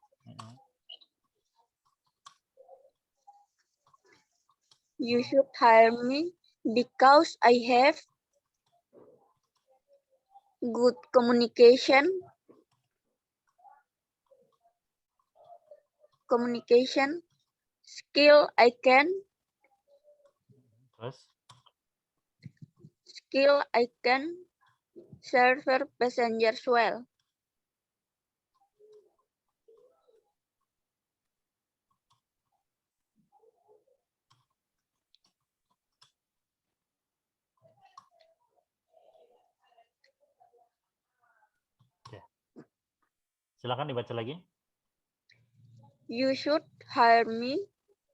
You should hire me because I have good communication skill. I can serve passengers well. Silakan dibaca lagi. You should hire me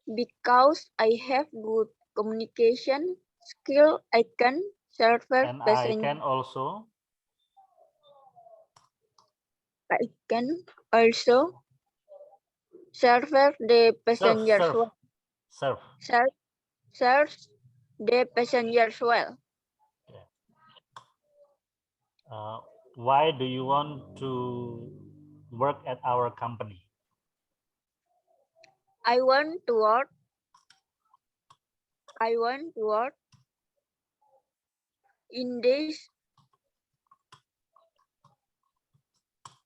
because I have good communication skill. I can serve And I can also serve the passengers well. Serve the passengers well. Why do you want to work at our company? I want to work in this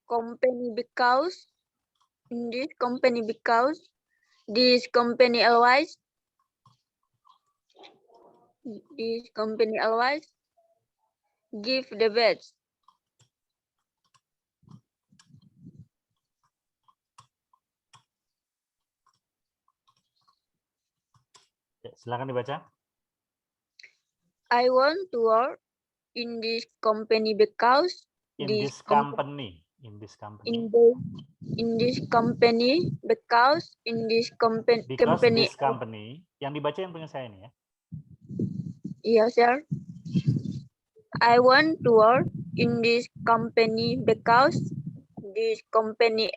company because this company always give the best. Ya, silakan dibaca. I want to work in this company because This company because this company yang dibaca yang punya saya ini ya. Yes, sir. I want to work in this company because this company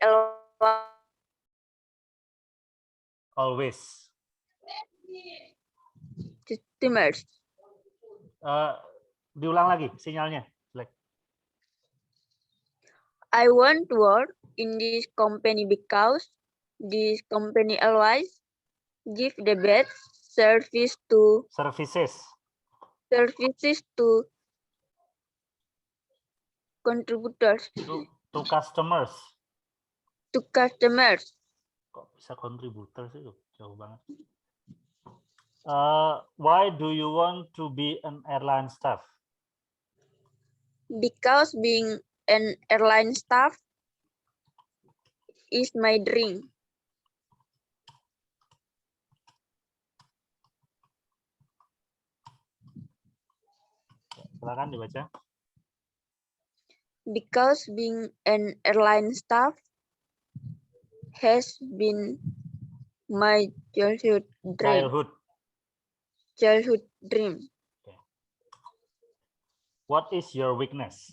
Always. Customers. Diulang lagi sinyalnya. I want to work in this company because this company always give the best services to contributors. To customers. To customers. Kok bisa kontributor sih? Jauh banget. Why do you want to be an airline staff? Because being an airline staff is my dream. Silakan dibaca. Because being an airline staff has been my childhood dream. Childhood dream. What is your weakness?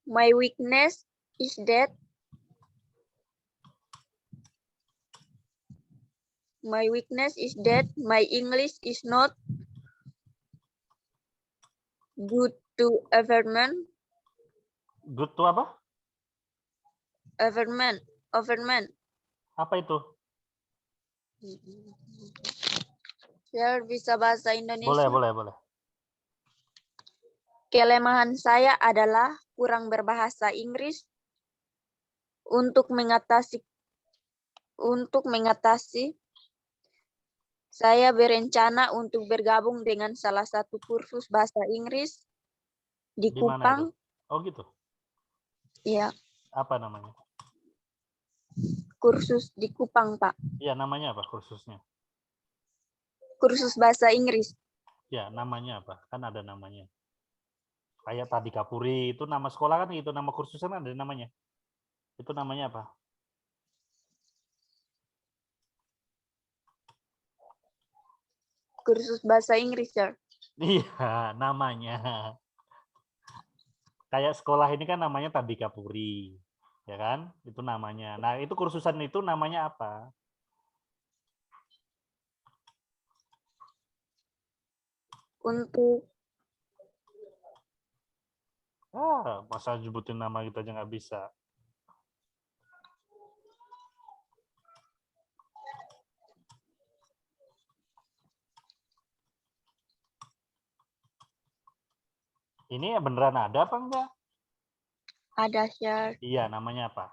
My weakness is that my English is not good to government. Good to apa? Government. Apa itu? Biar bisa bahasa Indonesia. Boleh. Kelemahan saya adalah kurang berbahasa Inggris. Untuk mengatasi, saya berencana untuk bergabung dengan salah satu kursus bahasa Inggris di Di mana Kupang. itu? Oh gitu. Iya, Apa namanya? kursus di Kupang, Pak. Iya, namanya apa kursusnya? Kursus bahasa Inggris. Ya, namanya apa? Kan ada namanya. Kayak tadi Kapuri itu nama sekolah kan itu, nama kursusnya kan ada namanya. Itu namanya apa? Kursus bahasa Inggris, Sir. Iya, namanya. Kayak sekolah ini kan namanya Tadi Kapuri. Ya kan? Itu namanya. Nah, itu kursusan itu namanya apa? Untuk Masa nyebutin nama kita aja nggak bisa. Ini beneran ada apa enggak? ada, Sir. Iya, namanya apa?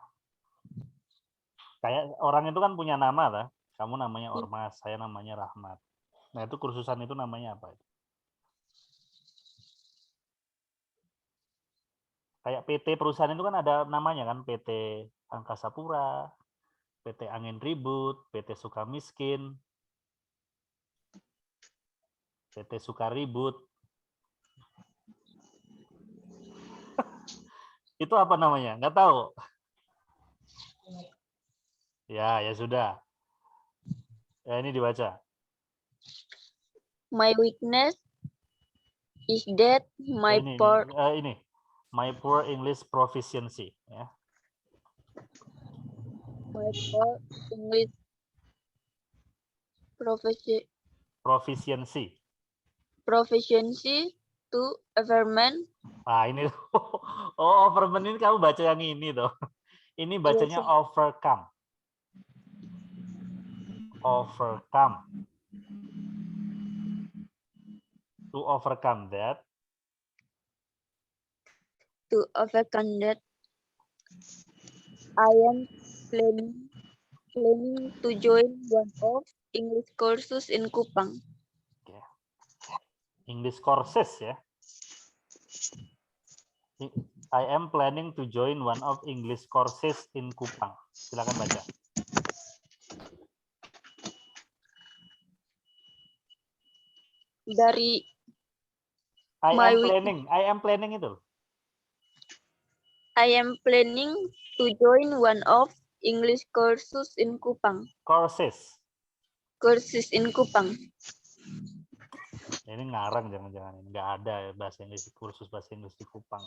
Kayak orang itu kan punya nama lah. Kamu namanya Ormas, saya namanya Rahmat. Nah, itu kursusan itu namanya apa? Kayak PT perusahaan itu kan ada namanya kan, PT Angkasa Pura, PT Angin Ribut, PT Sukamiskin, PT Sukaribut. Itu apa namanya? Nggak tahu. Ya sudah. Ya, ini dibaca. My weakness is that my ini my poor English proficiency. Ya. my poor English proficiency to government. Nah, ini oh, overman ini kamu baca yang ini toh. Ini bacanya Sir. overcome. Overcome. To overcome that. To overcome that, I am planning to join one of English courses in Kupang. English courses ya. I am planning to join one of English courses in Kupang. Silakan baca. Dari I am planning itu. I am planning to join one of English courses in Kupang. Courses in Kupang. Ini ngarang jangan-jangan ini nggak ada ya bahasa Inggris, kursus bahasa Inggris di Kupang.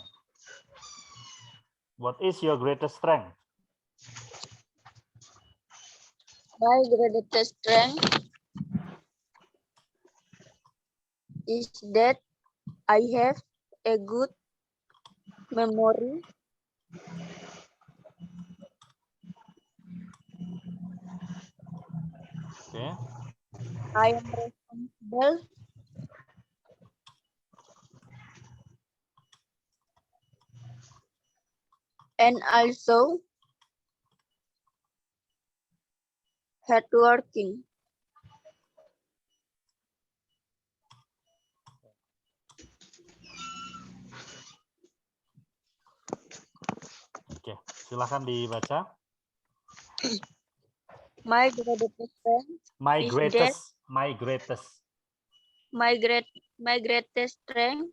What is your greatest strength? My greatest strength is that I have a good memory. Okay. I am responsible. and also hardworking. Oke, silakan dibaca. My greatest strength My is greatest, my greatest. my greatest strength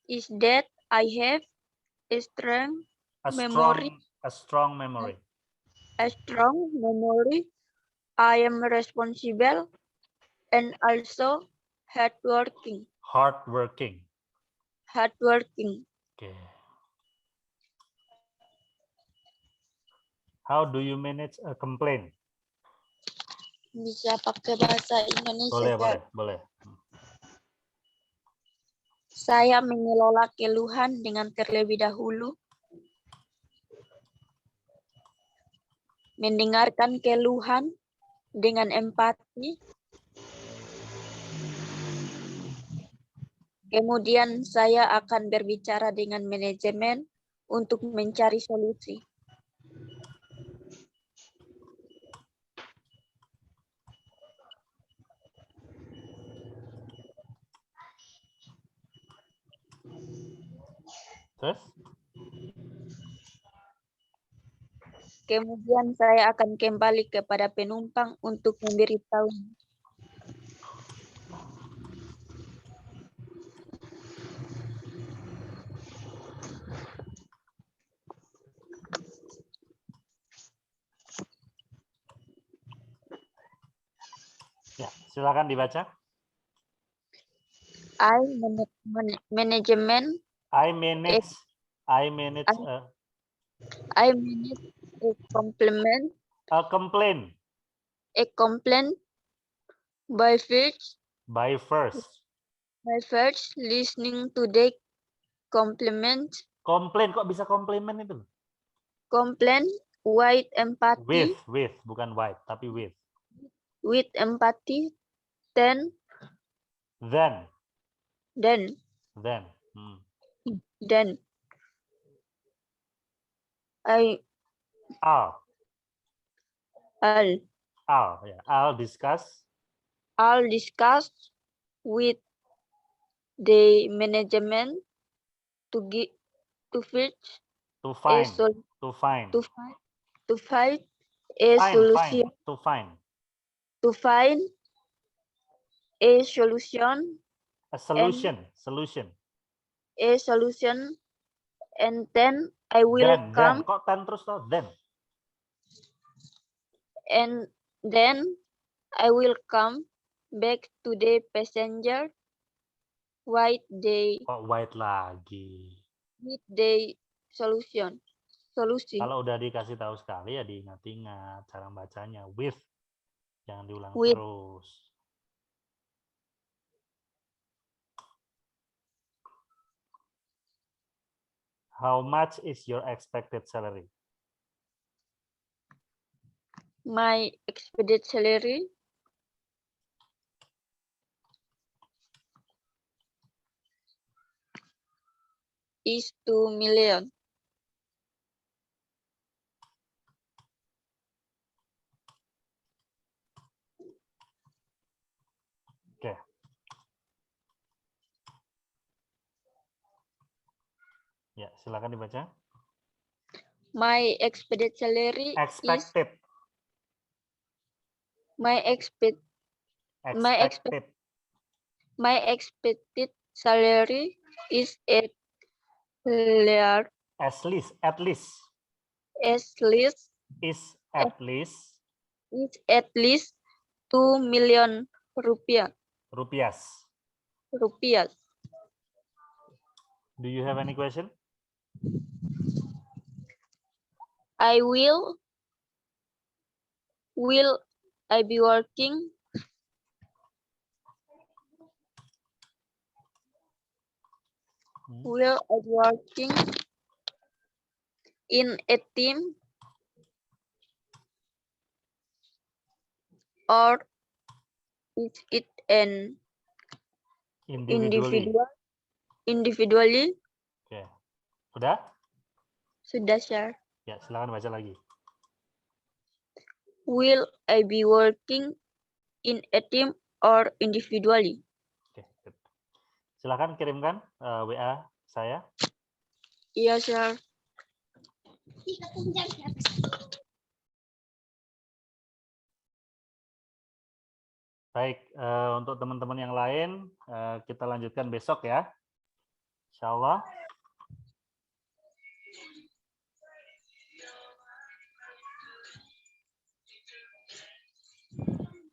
is that I have a strong A memory. strong memory. A strong memory. I am responsible and also hardworking. Hardworking. Hardworking. Oke. How do you manage a complaint? Bisa pakai bahasa Indonesia. Boleh. Saya mengelola keluhan dengan terlebih dahulu. Mendengarkan keluhan dengan empati. Kemudian saya akan berbicara dengan manajemen untuk mencari solusi. Terus? Kemudian saya akan kembali kepada penumpang untuk memberitahu. Ya, silakan dibaca. I management. I manage I manage a complaint. a complaint A complaint by first listening to the complaint. Komplain kok bisa komplimen itu? Complaint with empathy. With bukan white tapi with. With empathy. Then. I'll discuss with the management to find a solution, and then I will come. Kok ten terus toh? And then I will come back to the passenger with the solusi. Kalau udah dikasih tahu sekali ya diingat-ingat cara bacanya with, jangan diulang With. terus. How much is your expected salary? My expected salary is 2 million. Oke. Ya, silakan dibaca. My expected salary Expected. My expected salary is at least At least 2 million rupiah. Do you have any question? I will I be working in a team or is it an individually? Oke. Udah? Sudah share. Ya, silakan baca lagi. Will I be working in a team or individually? Oke, good. Silakan kirimkan WA saya. Iya, share. Baik, untuk teman-teman yang lain kita lanjutkan besok ya. Insya Allah.